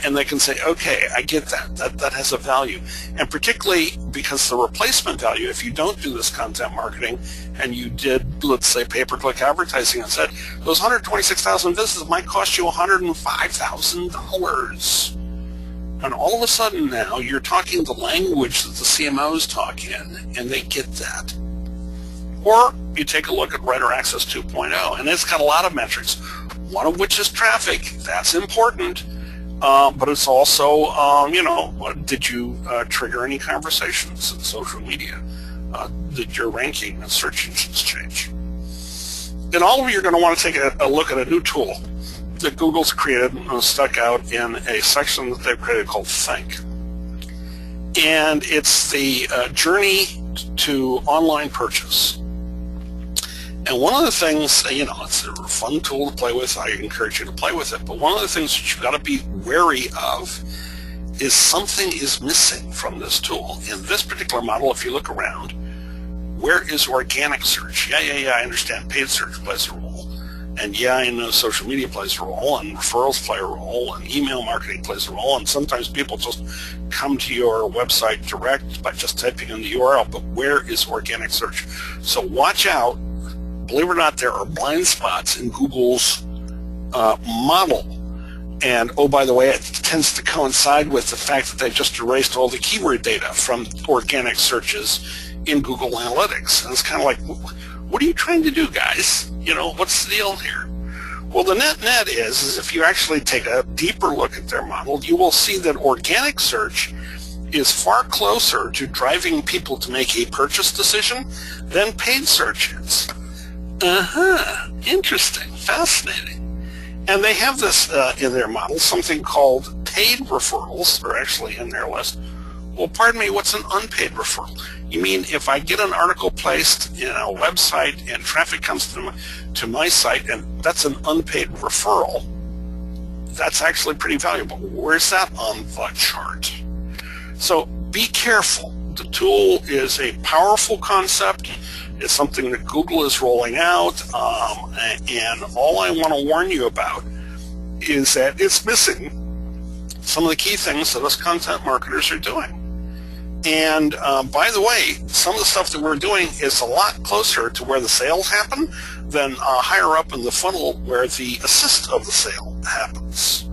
And they can say, okay, I get that. That has a value. And particularly because the replacement value, if you don't do this content marketing and you did, let's say, pay-per-click advertising and said, those 126,000 visits might cost you $105,000. And all of a sudden now you're talking the language that the CMOs talk in, and they get that. Or you take a look at WriterAccess 2.0, and it's got a lot of metrics, one of which is traffic. That's important. But it's also, did you trigger any conversations in social media? Did your ranking and search engines change? And all of you are going to want to take a look at a new tool that Google's created and stuck out in a section that they've created called Think. And it's the journey to online purchase. And one of the things, it's a fun tool to play with. I encourage you to play with it. But one of the things that you've got to be wary of is something is missing from this tool. In this particular model, if you look around, where is organic search? Yeah, I understand paid search plays a role. And yeah, I know social media plays a role, and referrals play a role, and email marketing plays a role, and sometimes people just come to your website direct by just typing in the URL. But where is organic search? So watch out. Believe it or not, there are blind spots in Google's model. And oh, by the way, it tends to coincide with the fact that they just erased all the keyword data from organic searches in Google Analytics. And it's kind of like, what are you trying to do, guys? What's the deal here? Well, the net is if you actually take a deeper look at their model, you will see that organic search is far closer to driving people to make a purchase decision than paid search is. Interesting, fascinating. And they have this in their model, something called paid referrals, are actually in their list. Well, pardon me, what's an unpaid referral? You mean if I get an article placed in a website and traffic comes to my site and that's an unpaid referral, that's actually pretty valuable. Where's that on the chart? So be careful. The tool is a powerful concept. It's something that Google is rolling out, and all I want to warn you about is that it's missing some of the key things that us content marketers are doing. And by the way, some of the stuff that we're doing is a lot closer to where the sales happen than higher up in the funnel where the assist of the sale happens.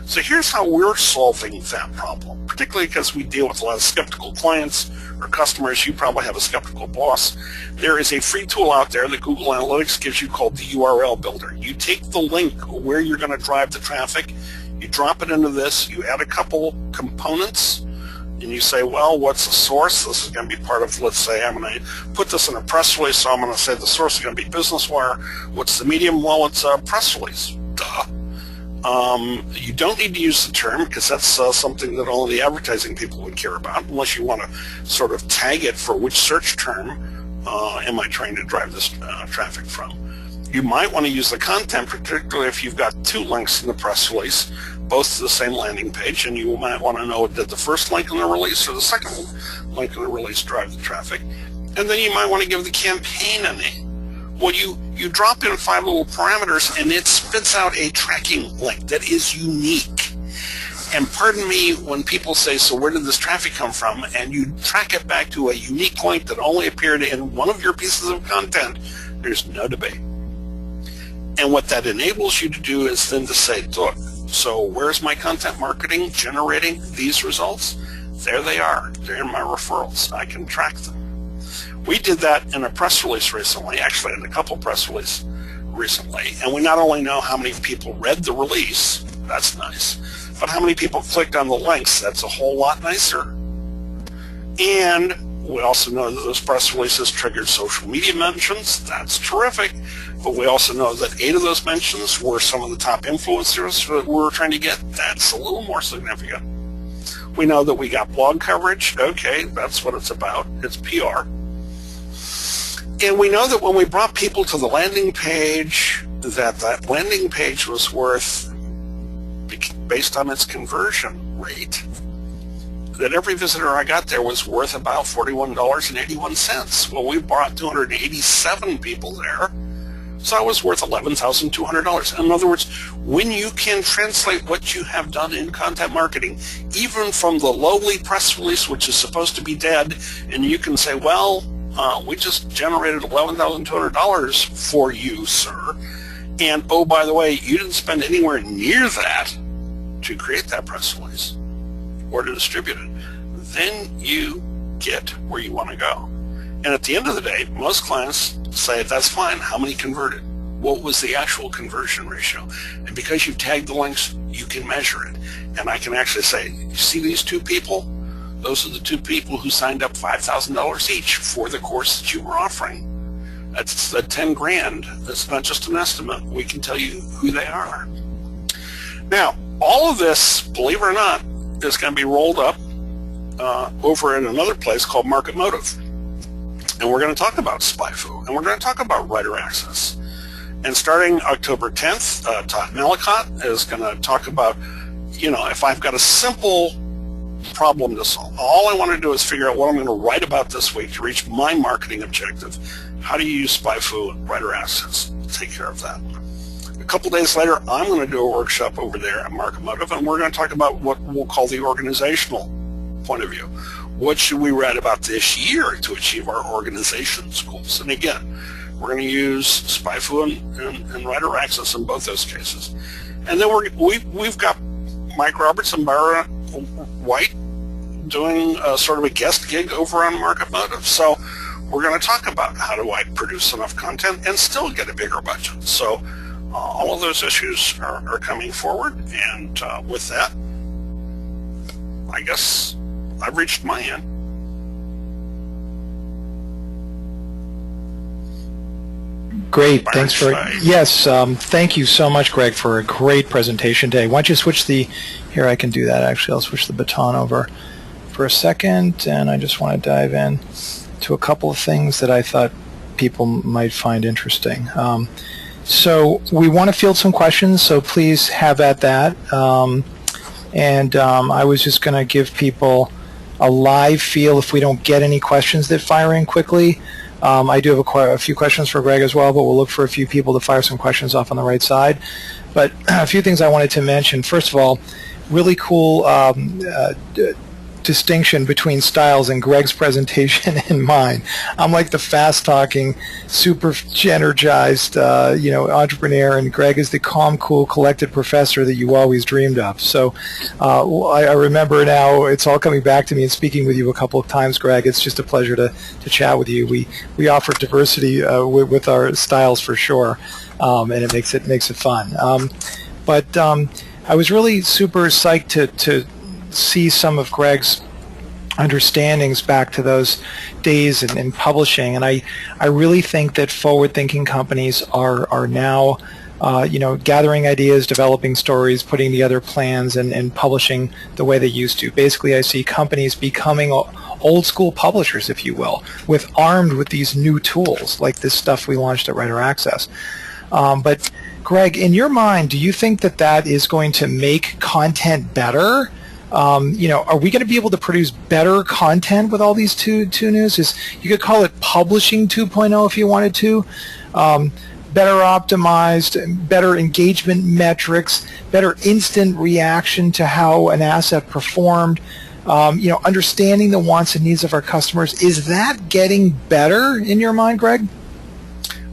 So here's how we're solving that problem, particularly because we deal with a lot of skeptical clients or customers. You probably have a skeptical boss. There is a free tool out there that Google Analytics gives you called the URL Builder. You take the link where you're going to drive the traffic, you drop it into this, you add a couple components, and you say, well, what's the source? This is going to be part of, let's say, I'm going to put this in a press release, so I'm going to say the source is going to be Business Wire. What's the medium? Well, it's a press release. Duh. You don't need to use the term because that's something that only the advertising people would care about, unless you want to sort of tag it for which search term am I trying to drive this traffic from. You might want to use the content, particularly if you've got two links in the press release, both to the same landing page, and you might want to know, did the first link in the release or the second link in the release drive the traffic? And then you might want to give the campaign a name. Well, you drop in 5 little parameters and it spits out a tracking link that is unique. And pardon me when people say, so where did this traffic come from? And you track it back to a unique link that only appeared in one of your pieces of content, there's no debate. And what that enables you to do is then to say, look, so where's my content marketing generating these results? There they are. They're in my referrals. I can track them. We did that in a press release recently, actually in a couple press releases recently, and we not only know how many people read the release, that's nice, but how many people clicked on the links, that's a whole lot nicer. And we also know that those press releases triggered social media mentions, that's terrific, but we also know that 8 of those mentions were some of the top influencers that we were trying to get, that's a little more significant. We know that we got blog coverage, okay, that's what it's about, it's PR. And we know that when we brought people to the landing page, that landing page was worth, based on its conversion rate, that every visitor I got there was worth about $41.81. Well, we brought 287 people there. So I was worth $11,200. In other words, when you can translate what you have done in content marketing, even from the lowly press release, which is supposed to be dead, and you can say, well, we just generated $11,200 for you, sir. And, oh, by the way, you didn't spend anywhere near that to create that press release or to distribute it. Then you get where you want to go. And at the end of the day, most clients say, that's fine. How many converted? What was the actual conversion ratio? And because you've tagged the links, you can measure it. And I can actually say, you see these two people? Those are the two people who signed up $5,000 each for the course that you were offering. That's the 10 grand. That's not just an estimate. We can tell you who they are. Now, all of this, believe it or not, is going to be rolled up over in another place called Market Motive. And we're going to talk about SpyFu, and we're going to talk about WriterAccess. And starting October 10th, Todd Malicott is going to talk about, if I've got a simple problem to solve, all I want to do is figure out what I'm going to write about this week to reach my marketing objective. How do you use SpyFu and WriterAccess? Take care of that. A couple days later, I'm going to do a workshop over there at Market Motive, and we're going to talk about what we'll call the organizational point of view. What should we write about this year to achieve our organization's goals? And again, we're going to use SpyFu and WriterAccess in both those cases. And then we've got Mike Roberts and Byron White doing sort of a guest gig over on Market Motive. So we're going to talk about how do I produce enough content and still get a bigger budget. So all of those issues are coming forward. And with that, I guess I've reached my end. Great. Thanks for yes. Thank you so much, Greg, for a great presentation today. Why don't you switch here I can do that actually. I'll switch the baton over for a second, and I just want to dive in to a couple of things that I thought people might find interesting. So we want to field some questions, so please have at that. I was just going to give people a live feel if we don't get any questions that fire in quickly. I do have a few questions for Greg as well, but we'll look for a few people to fire some questions off on the right side. But a few things I wanted to mention. First of all, really cool distinction between styles in Greg's presentation and mine. I'm like the fast-talking, super energized, entrepreneur, and Greg is the calm, cool, collected professor that you always dreamed of. So I remember now it's all coming back to me and speaking with you a couple of times, Greg. It's just a pleasure to chat with you. We offer diversity with our styles for sure, and it makes it fun. I was really super psyched to see some of Greg's understandings back to those days in publishing, and I really think that forward-thinking companies are now gathering ideas, developing stories, putting together plans, and publishing the way they used to. Basically, I see companies becoming old-school publishers, if you will, armed with these new tools like this stuff we launched at WriterAccess. But Greg, in your mind, do you think that is going to make content better? Are we going to be able to produce better content with all these two news? You could call it publishing 2.0 if you wanted to. Better optimized, better engagement metrics, better instant reaction to how an asset performed. Understanding the wants and needs of our customers. Is that getting better in your mind, Greg?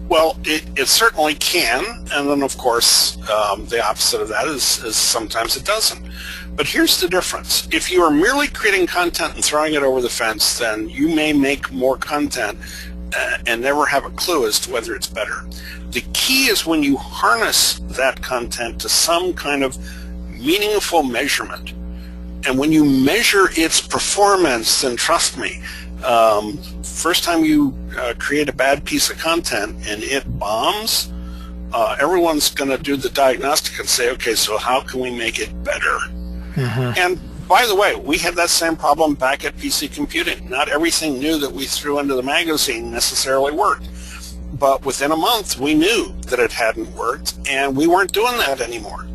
Well, it certainly can, and then of course the opposite of that is sometimes it doesn't. But here's the difference. If you are merely creating content and throwing it over the fence, then you may make more content and never have a clue as to whether it's better. The key is when you harness that content to some kind of meaningful measurement. And when you measure its performance, then trust me, first time you create a bad piece of content and it bombs, everyone's going to do the diagnostic and say, okay, so how can we make it better? Mm-hmm. And by the way, we had that same problem back at PC Computing. Not everything new that we threw into the magazine necessarily worked. But within a month, we knew that it hadn't worked, and we weren't doing that anymore.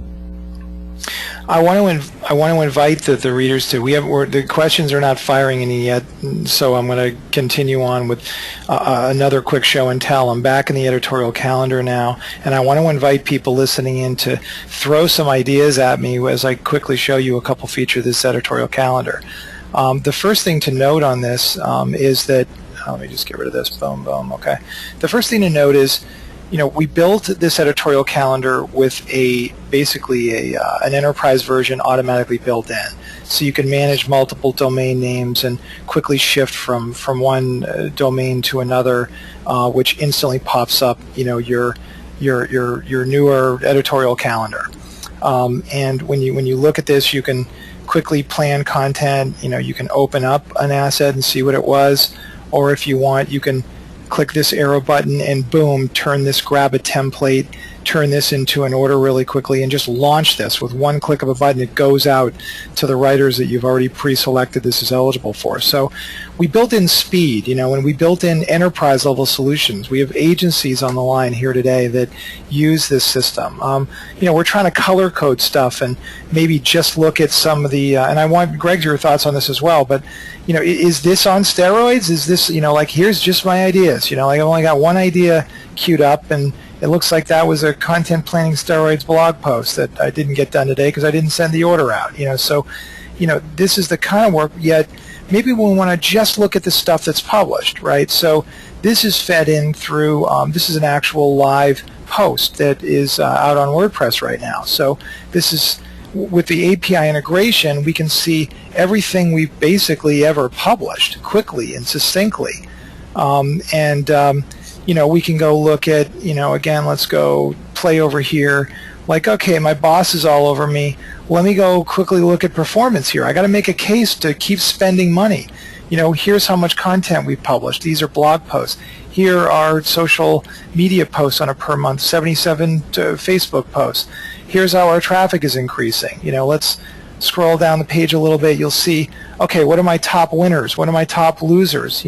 I want to invite the readers to. The questions are not firing any yet, so I'm going to continue on with another quick show and tell. I'm back in the editorial calendar now, and I want to invite people listening in to throw some ideas at me as I quickly show you a couple features of this editorial calendar. The first thing to note on this is that, let me just get rid of this, boom, boom, okay. The first thing to note is, we built this editorial calendar with basically an enterprise version automatically built in. So you can manage multiple domain names and quickly shift from one domain to another, which instantly pops up, your newer editorial calendar. And when you look at this, you can quickly plan content. You can open up an asset and see what it was, or if you want, you can click this arrow button and boom, grab a template, turn this into an order really quickly, and just launch this with one click of a button. It goes out to the writers that you've already pre-selected this is eligible for. So we built in speed, and we built in enterprise level solutions. We have agencies on the line here today that use this system. We're trying to color code stuff and maybe just look at some of the, and I want Greg, your thoughts on this as well, but is this on steroids? Is this, here's just my ideas. I've only got one idea queued up, and it looks like that was a content planning steroids blog post that I didn't get done today because I didn't send the order out. So, this is the kind of work, yet maybe we want to just look at the stuff that's published, right? So this is fed in through, this is an actual live post that is out on WordPress right now. So this is, with the API integration, we can see everything we've basically ever published quickly and succinctly. We can go look at, again, let's go play over here. Like, okay, my boss is all over me. Let me go quickly look at performance here. I got to make a case to keep spending money. Here's how much content we've published. These are blog posts. Here are social media posts on a per month, 77 Facebook posts. Here's how our traffic is increasing. Let's scroll down the page a little bit. You'll see, okay, what are my top winners? What are my top losers?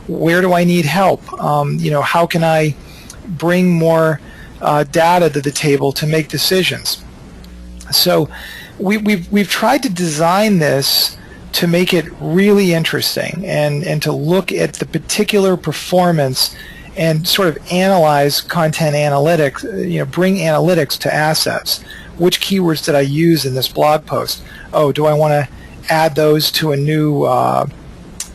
Where do I need help? How can I bring more data to the table to make decisions? So we've tried to design this to make it really interesting and to look at the particular performance and sort of analyze content analytics, bring analytics to assets. Which keywords did I use in this blog post? Oh, do I want to add those to a new, I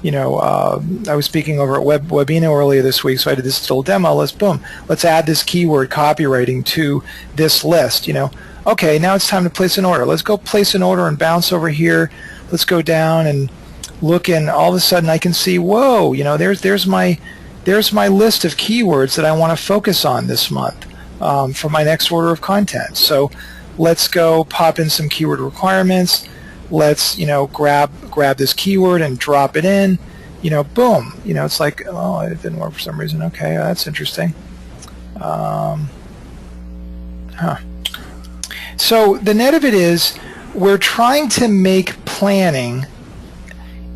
was speaking over at Webino earlier this week, so I did this little demo. Let's add this keyword copywriting to this list. Okay, now it's time to place an order. Let's go place an order and bounce over here. Let's go down and look, and all of a sudden I can see, whoa, there's my list of keywords that I want to focus on this month for my next order of content. So let's go pop in some keyword requirements. Let's grab this keyword and drop it in. Boom. It's like, oh, it didn't work for some reason. Okay, that's interesting. So the net of it is, we're trying to make planning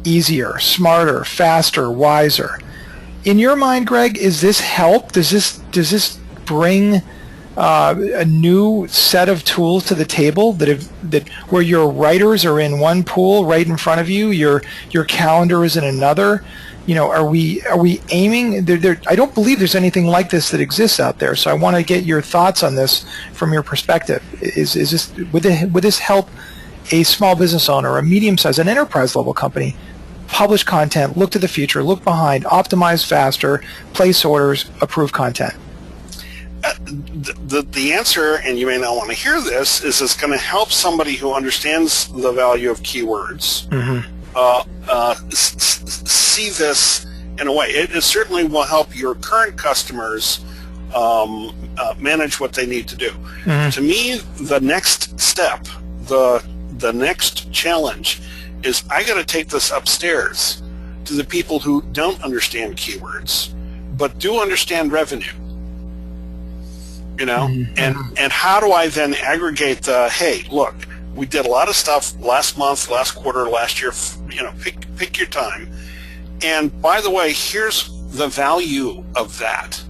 easier, smarter, faster, wiser. In your mind, Greg, is this help? Does this bring a new set of tools to the table that where your writers are in one pool right in front of you, your calendar is in another? Are we aiming? I don't believe there's anything like this that exists out there. So I want to get your thoughts on this from your perspective. Is this would this help a small business owner, a medium-sized, an enterprise-level company publish content, look to the future, look behind, optimize faster, place orders, approve content? The answer, and you may not want to hear this, is it's going to help somebody who understands the value of keywords see this in a way. It certainly will help your current customers manage what they need to do. To me, the next step, the next challenge is I got to take this upstairs to the people who don't understand keywords but do understand revenue. And how do I then aggregate the, hey, look, we did a lot of stuff last month, last quarter, last year, pick your time. And by the way, here's the value of that.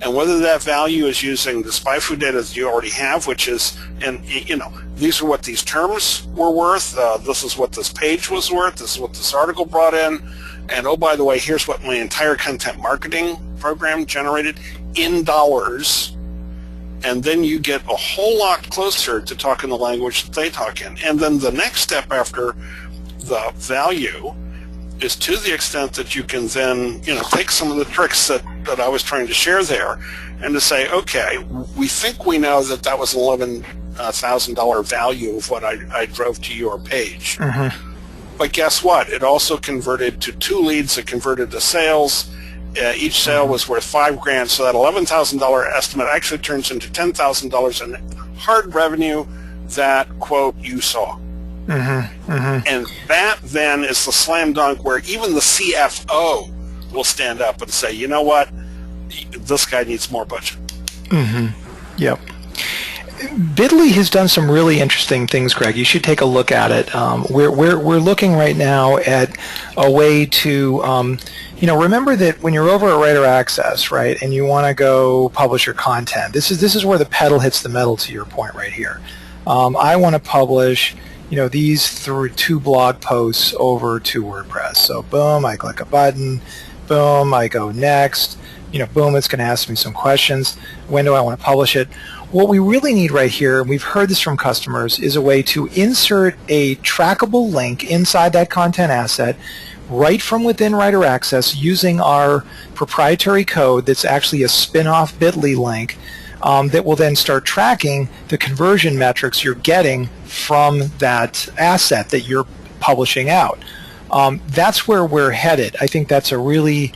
And whether that value is using the SpyFu data that you already have, which is, and you know, these are what these terms were worth, this is what this page was worth, this is what this article brought in, and oh, by the way, here's what my entire content marketing program generated in dollars. And then you get a whole lot closer to talking the language that they talk in. And then the next step after the value is to the extent that you can then, you know, take some of the tricks that I was trying to share there and to say, okay, we think we know that that was $11,000 value of what I drove to your page. Mm-hmm. But guess what? It also converted to 2 leads. It converted to sales. Each sale was worth $5,000, so that $11,000 estimate actually turns into $10,000 in hard revenue that, quote, you saw. Mm-hmm, mm-hmm. And that then is the slam dunk where even the CFO will stand up and say, you know what, this guy needs more budget. Mm-hmm. Yep. Bitly has done some really interesting things, Greg. You should take a look at it. We're looking right now at a way to, you know, remember that when you're over at WriterAccess, right, and you want to go publish your content, this is where the pedal hits the metal, to your point right here. I want to publish, you know, these through 2 blog posts over to WordPress. So boom, I click a button, boom, I go next, you know, boom, it's going to ask me some questions. When do I want to publish it? What we really need right here, and we've heard this from customers, is a way to insert a trackable link inside that content asset right from within WriterAccess using our proprietary code that's actually a spin-off Bitly link that will then start tracking the conversion metrics you're getting from that asset that you're publishing out. That's where we're headed. I think that's a really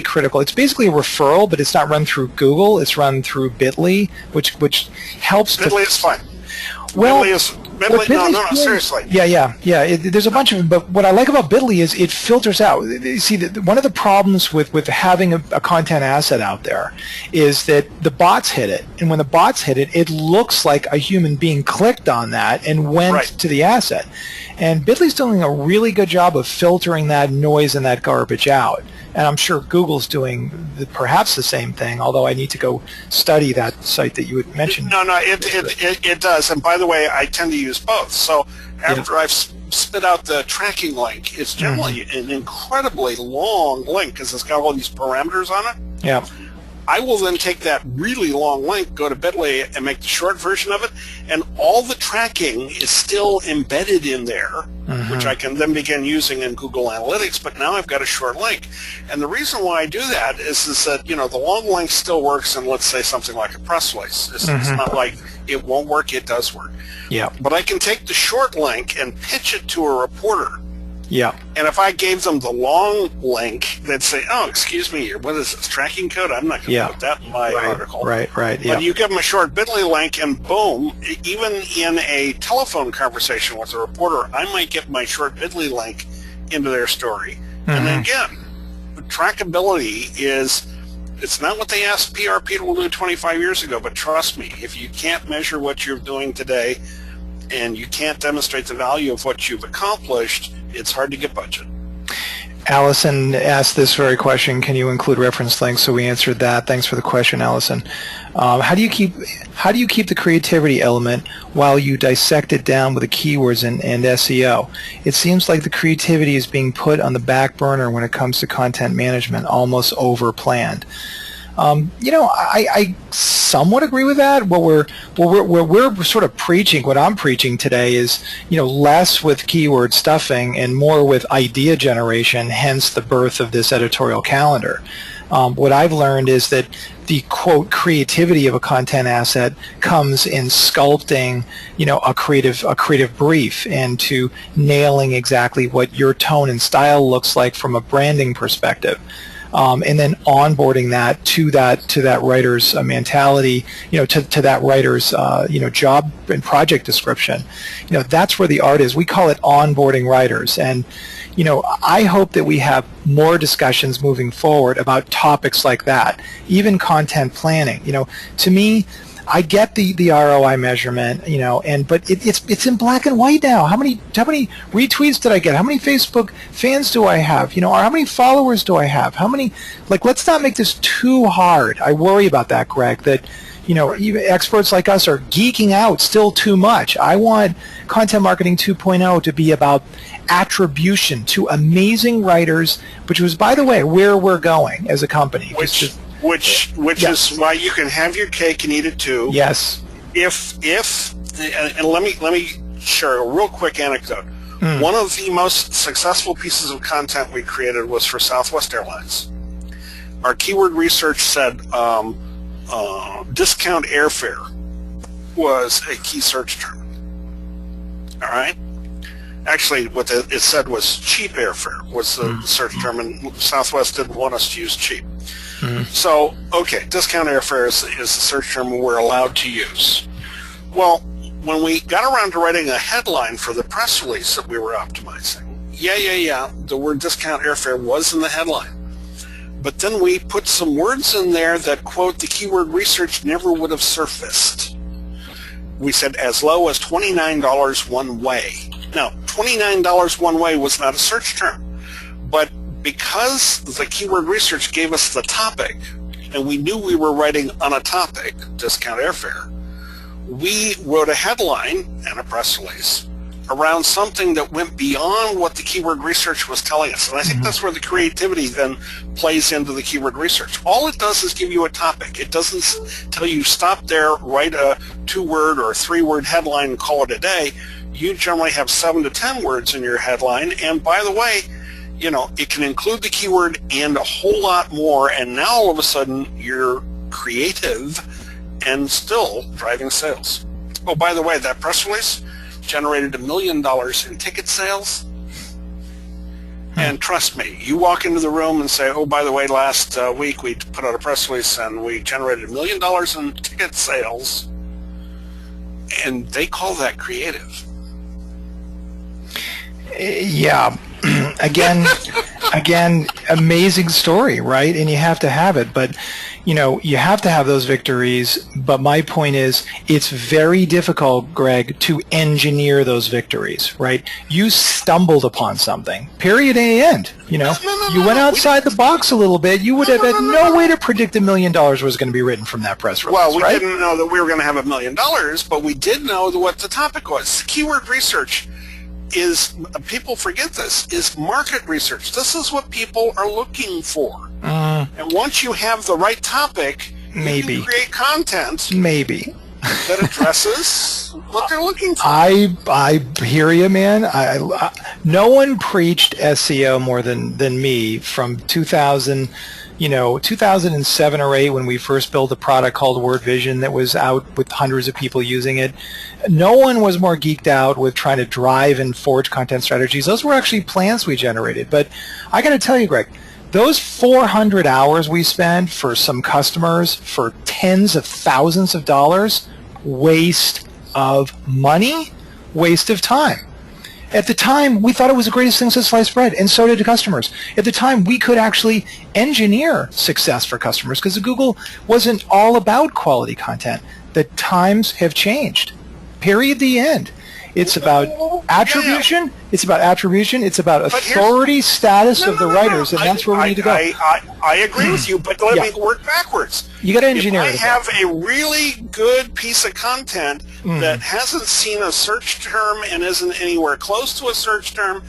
critical. It's basically a referral, but it's not run through Google. It's run through Bitly, which helps. Bitly is fine. Well, Bitly, no, seriously. Yeah. There's a bunch of them, but what I like about Bitly is it filters out. You see, one of the problems with having a content asset out there is that the bots hit it, and when the bots hit it, it looks like a human being clicked on that and went to the asset. And Bitly's doing a really good job of filtering that noise and that garbage out. And I'm sure Google's doing perhaps the same thing, although I need to go study that site that you had mentioned. No, it does. And by the way, I tend to use both. So after I've spit out the tracking link, it's generally an incredibly long link because it's got all these parameters on it. Yeah. I will then take that really long link, go to Bitly, and make the short version of it, and all the tracking is still embedded in there, which I can then begin using in Google Analytics, but now I've got a short link. And the reason why I do that is that, you know, the long link still works in, let's say, something like a press release. It's not like it won't work, it does work. Yeah. But I can take the short link and pitch it to a reporter. Yeah. And if I gave them the long link, they'd say, oh, excuse me, what is this, tracking code? I'm not going to put that in my article. Right, yeah. But you give them a short Bitly link and boom, even in a telephone conversation with a reporter, I might get my short Bitly link into their story. And then again, trackability is, it's not what they asked PR people to do 25 years ago, but trust me, if you can't measure what you're doing today and you can't demonstrate the value of what you've accomplished, it's hard to get budget. Allison asked this very question, can you include reference links? So we answered that. Thanks for the question, Allison. How do you keep the creativity element while you dissect it down with the keywords and SEO? It seems like the creativity is being put on the back burner when it comes to content management, almost over-planned. You know, I somewhat agree with that. What we're sort of preaching, what I'm preaching today is, you know, less with keyword stuffing and more with idea generation, hence the birth of this editorial calendar. What I've learned is that the, quote, creativity of a content asset comes in sculpting, you know, a creative brief and to nailing exactly what your tone and style looks like from a branding perspective. And then onboarding that to that writer's mentality, you know, to that writer's you know, job and project description. You know, that's where the art is. We call it onboarding writers, and you know, I hope that we have more discussions moving forward about topics like that, even content planning. You know, to me, I get the ROI measurement, but it's in black and white now. How many retweets did I get? How many Facebook fans do I have? Or how many followers do I have? How many? Let's not make this too hard. I worry about that, Greg. That even experts like us are geeking out still too much. I want Content Marketing 2.0 to be about attribution to amazing writers, which was, by the way, where we're going as a company. Which is why you can have your cake and eat it too. Yes. And let me share a real quick anecdote. One of the most successful pieces of content we created was for Southwest Airlines. Our keyword research said discount airfare was a key search term. All right? Actually, what it said was cheap airfare was the search term, and Southwest didn't want us to use cheap. So, okay, discount airfare is the search term we're allowed to use. Well, when we got around to writing a headline for the press release that we were optimizing, the word discount airfare was in the headline. But then we put some words in there that, quote, the keyword research never would have surfaced. We said as low as $29 one way. Now, $29 one way was not a search term, but because the keyword research gave us the topic, and we knew we were writing on a topic, discount airfare, we wrote a headline and a press release around something that went beyond what the keyword research was telling us. And I think that's where the creativity then plays into the keyword research. All it does is give you a topic. It doesn't tell you stop there, write a 2-word or 3-word headline and call it a day. You generally have 7 to 10 words in your headline. And by the way, it can include the keyword and a whole lot more. And now all of a sudden you're creative and still driving sales. Oh, by the way, that press release generated $1 million in ticket sales. And trust me, you walk into the room and say, oh, by the way, last week we put out a press release and we generated $1 million in ticket sales, and they call that creative. Yeah. Again, amazing story, right? And you have to have it, but you have to have those victories. But my point is, it's very difficult, Greg, to engineer those victories, right? You stumbled upon something, period, end. You went outside the box a little bit. You would have had no way to predict $1 million was going to be written from that press release. Well, we right? didn't know that we were going to have $1 million, but we did know what the topic was. Keyword research is, people forget this, is market research. This is what people are looking for. And once you have the right topic, you can create content that addresses what they're looking for. I hear you, man. No one preached SEO more than me from 2000, 2007 or 8 when we first built a product called Word Vision that was out with hundreds of people using it. No one was more geeked out with trying to drive and forge content strategies. Those were actually plans we generated. But I got to tell you, Greg, those 400 hours we spent for some customers for tens of thousands of dollars, waste of money, waste of time. At the time, we thought it was the greatest thing since sliced bread, and so did the customers. At the time, we could actually engineer success for customers because Google wasn't all about quality content. The times have changed. Period. The end. It's about attribution. It's about attribution. It's about authority status of the writers, and that's where we need to go. I agree with you, but let me work backwards. You got to engineer it. If I have a really good piece of content that hasn't seen a search term and isn't anywhere close to a search term,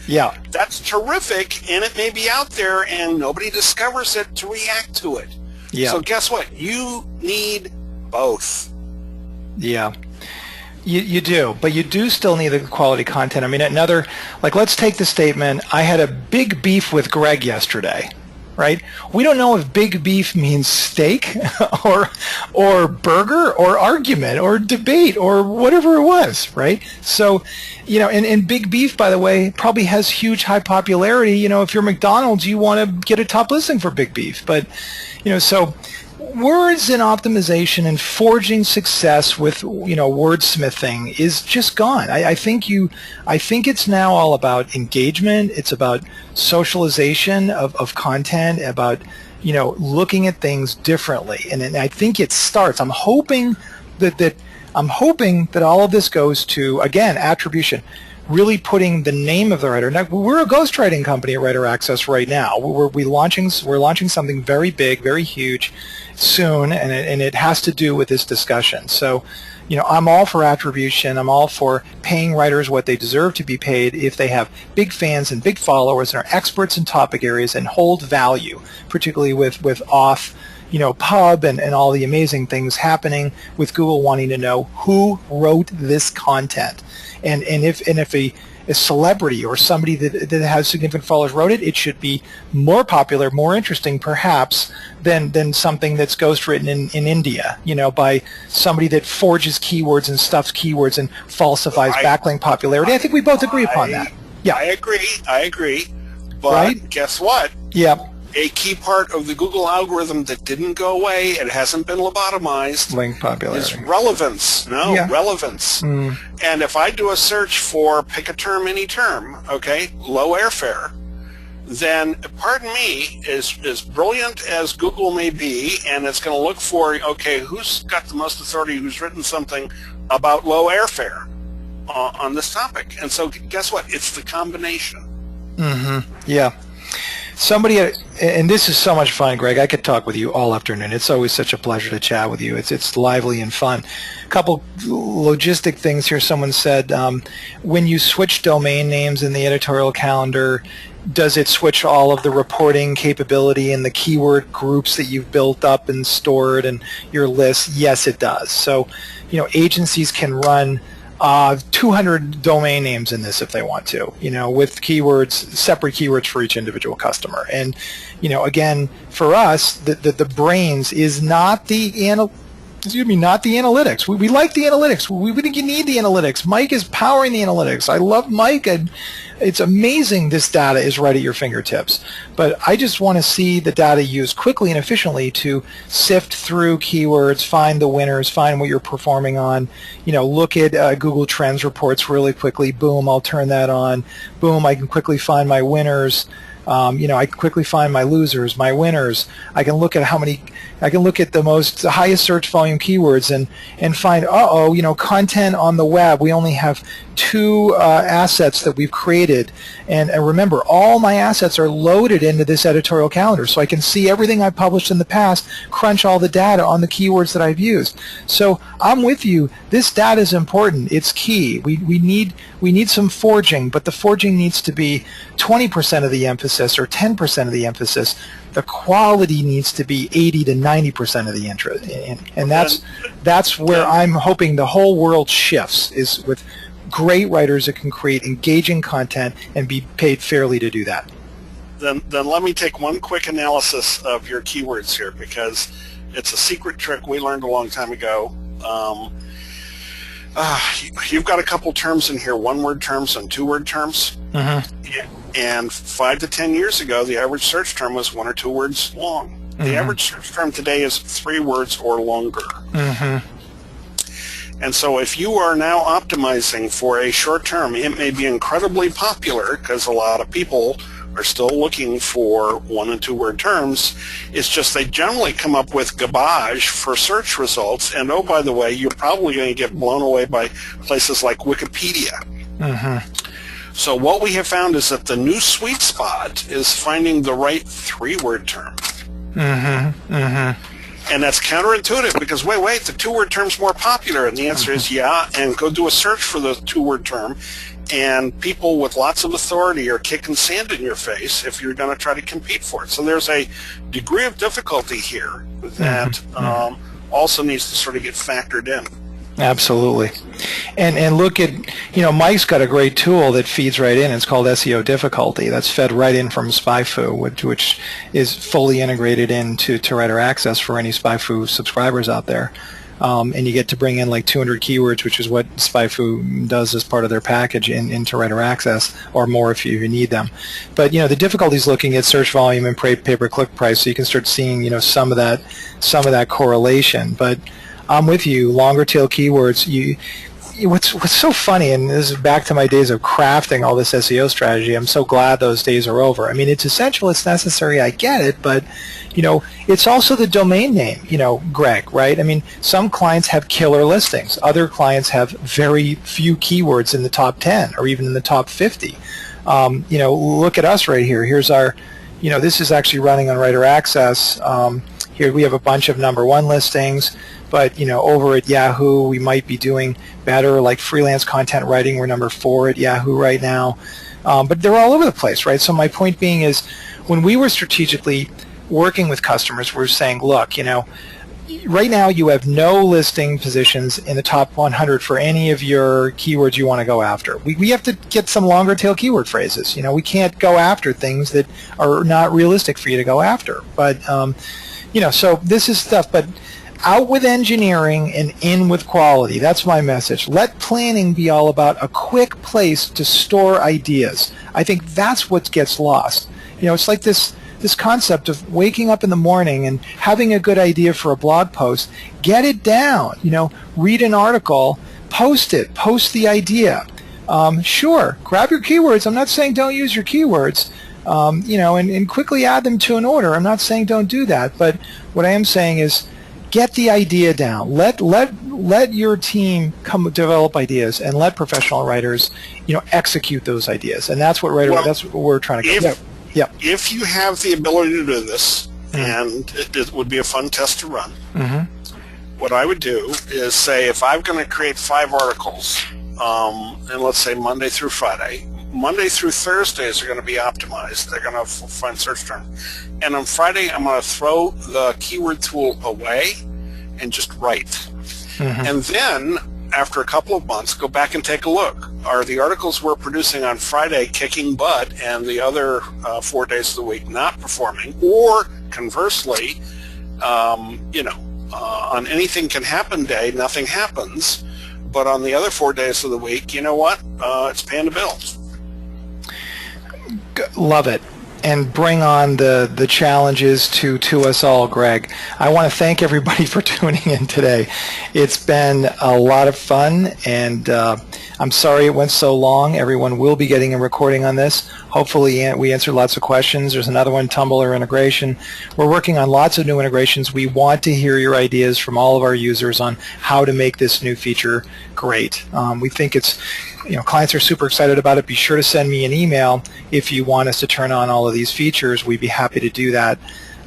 that's terrific, and it may be out there, and nobody discovers it to react to it. Yeah. So guess what? You need both. Yeah. You do, but you do still need the quality content. I mean, let's take the statement, I had a big beef with Greg yesterday, right? We don't know if big beef means steak or burger or argument or debate or whatever it was, right? So, and big beef, by the way, probably has huge high popularity. If you're McDonald's, you want to get a top listing for big beef. But, so words and optimization and forging success with wordsmithing is just gone. I think it's now all about engagement. It's about socialization of content, about looking at things differently. And I think it starts. I'm hoping that I'm hoping that all of this goes to, again, attribution, really putting the name of the writer. Now, we're a ghostwriting company at WriterAccess right now. We're launching something very big, very huge soon, and it has to do with this discussion. So, I'm all for attribution. I'm all for paying writers what they deserve to be paid if they have big fans and big followers and are experts in topic areas and hold value, particularly with auth, pub and all the amazing things happening with Google wanting to know who wrote this content. And if a celebrity or somebody that has significant followers wrote it, it should be more popular, more interesting perhaps than something that's ghostwritten in India, by somebody that forges keywords and stuffs keywords and falsifies backlink popularity. I think we both agree upon that. Yeah, I agree. But right? Guess what? Yeah. A key part of the Google algorithm that didn't go away, it hasn't been lobotomized, link popularity, is relevance. Relevance. And if I do a search for, pick a term, any term, okay, low airfare, then, pardon me, as brilliant as Google may be, and it's going to look for, okay, who's got the most authority, who's written something about low airfare on this topic. And so guess what? It's the combination. Yeah. Somebody, and this is so much fun, Greg. I could talk with you all afternoon. It's always such a pleasure to chat with you. It's lively and fun. A couple logistic things here. Someone said, when you switch domain names in the editorial calendar, does it switch all of the reporting capability and the keyword groups that you've built up and stored and your list? Yes, it does. So, agencies can run 200 domain names in this if they want to, with keywords, separate keywords for each individual customer. And, again, for us, the brains is not the analytics. We like the analytics. We think you need the analytics. Mike is powering the analytics. I love Mike. It's amazing this data is right at your fingertips. But I just want to see the data used quickly and efficiently to sift through keywords, find the winners, find what you're performing on, look at Google Trends reports really quickly. Boom, I'll turn that on. Boom, I can quickly find my winners. I can quickly find my losers, my winners. I can look at the highest search volume keywords and find, content on the web. We only have 2 assets that we've created. And remember, all my assets are loaded into this editorial calendar, so I can see everything I've published in the past, crunch all the data on the keywords that I've used. So I'm with you. This data is important. It's key. We need some forging, but the forging needs to be 20% of the emphasis or 10% of the emphasis. The quality needs to be 80 to 90% of the interest, and that's where I'm hoping the whole world shifts, is with great writers that can create engaging content and be paid fairly to do that. Then let me take one quick analysis of your keywords here, because it's a secret trick we learned a long time ago. You've got a couple terms in here, 1-word terms and 2-word terms. And 5 to 10 years ago, the average search term was 1 or 2 words long. The average search term today is 3 words or longer. And so if you are now optimizing for a short term, it may be incredibly popular because a lot of people are still looking for 1 and 2 word terms. It's just they generally come up with garbage for search results. And oh, by the way, you're probably going to get blown away by places like Wikipedia. So what we have found is that the new sweet spot is finding the right 3-word term. And that's counterintuitive, because wait, the 2-word term's more popular. And the answer is yeah, and go do a search for the 2-word term. And people with lots of authority are kicking sand in your face if you're going to try to compete for it. So there's a degree of difficulty here that also needs to sort of get factored in. Absolutely. And look at, Mike's got a great tool that feeds right in. It's called SEO difficulty. That's fed right in from SpyFu, which is fully integrated into WriterAccess for any SpyFu subscribers out there. And you get to bring in like 200 keywords, which is what SpyFu does as part of their package into WriterAccess, or more if you need them. But the difficulty is looking at search volume and pay-per-click price, so you can start seeing some of that correlation. But I'm with you. Longer tail keywords. what's so funny, and this is back to my days of crafting all this SEO strategy. I'm so glad those days are over. I mean, it's essential, it's necessary, I get it, but it's also the domain name, Greg, right? I mean, some clients have killer listings. Other clients have very few keywords in the top 10 or even in the top 50. Look at us right here. Here's our, this is actually running on WriterAccess. Here we have a bunch of #1 listings, but over at Yahoo we might be doing better, like freelance content writing. We're #4 at Yahoo right now, but they're all over the place, right? So my point being is, when we were strategically working with customers, we're saying, look, right now you have no listing positions in the top 100 for any of your keywords you want to go after. We have to get some longer tail keyword phrases. We can't go after things that are not realistic for you to go after. But so this is stuff, but out with engineering and in with quality. That's my message. Let planning be all about a quick place to store ideas. I think that's what gets lost. It's like this concept of waking up in the morning and having a good idea for a blog post. Get it down. Read an article, post it, post the idea. Sure, grab your keywords. I'm not saying don't use your keywords. And quickly add them to an order. I'm not saying don't do that, but what I am saying is get the idea down. Let your team develop ideas, and let professional writers, execute those ideas. And that's what that's what we're trying to get. Yeah. If you have the ability to do this, and it would be a fun test to run, what I would do is say, if I'm going to create 5 articles, and let's say Monday through Friday, Monday through Thursdays are going to be optimized. They're going to find search terms. And on Friday, I'm going to throw the keyword tool away and just write. And then, after a couple of months, go back and take a look. Are the articles we're producing on Friday kicking butt and the other 4 days of the week not performing? Or, conversely, on anything can happen day, nothing happens. But on the other 4 days of the week, you know what? It's paying the bills. Love it. And bring on the challenges to us all, Greg. I want to thank everybody for tuning in today. It's been a lot of fun, and I'm sorry it went so long. Everyone will be getting a recording on this. Hopefully we answered lots of questions. There's another one, Tumblr integration. We're working on lots of new integrations. We want to hear your ideas from all of our users on how to make this new feature great. We think it's, clients are super excited about it. Be sure to send me an email if you want us to turn on all of these features. We'd be happy to do that.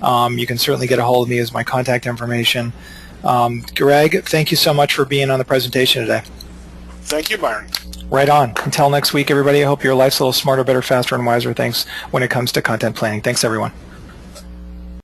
You can certainly get a hold of me as my contact information. Greg, thank you so much for being on the presentation today. Thank you, Byron. Right on. Until next week, everybody, I hope your life's a little smarter, better, faster, and wiser. Thanks when it comes to content planning. Thanks, everyone.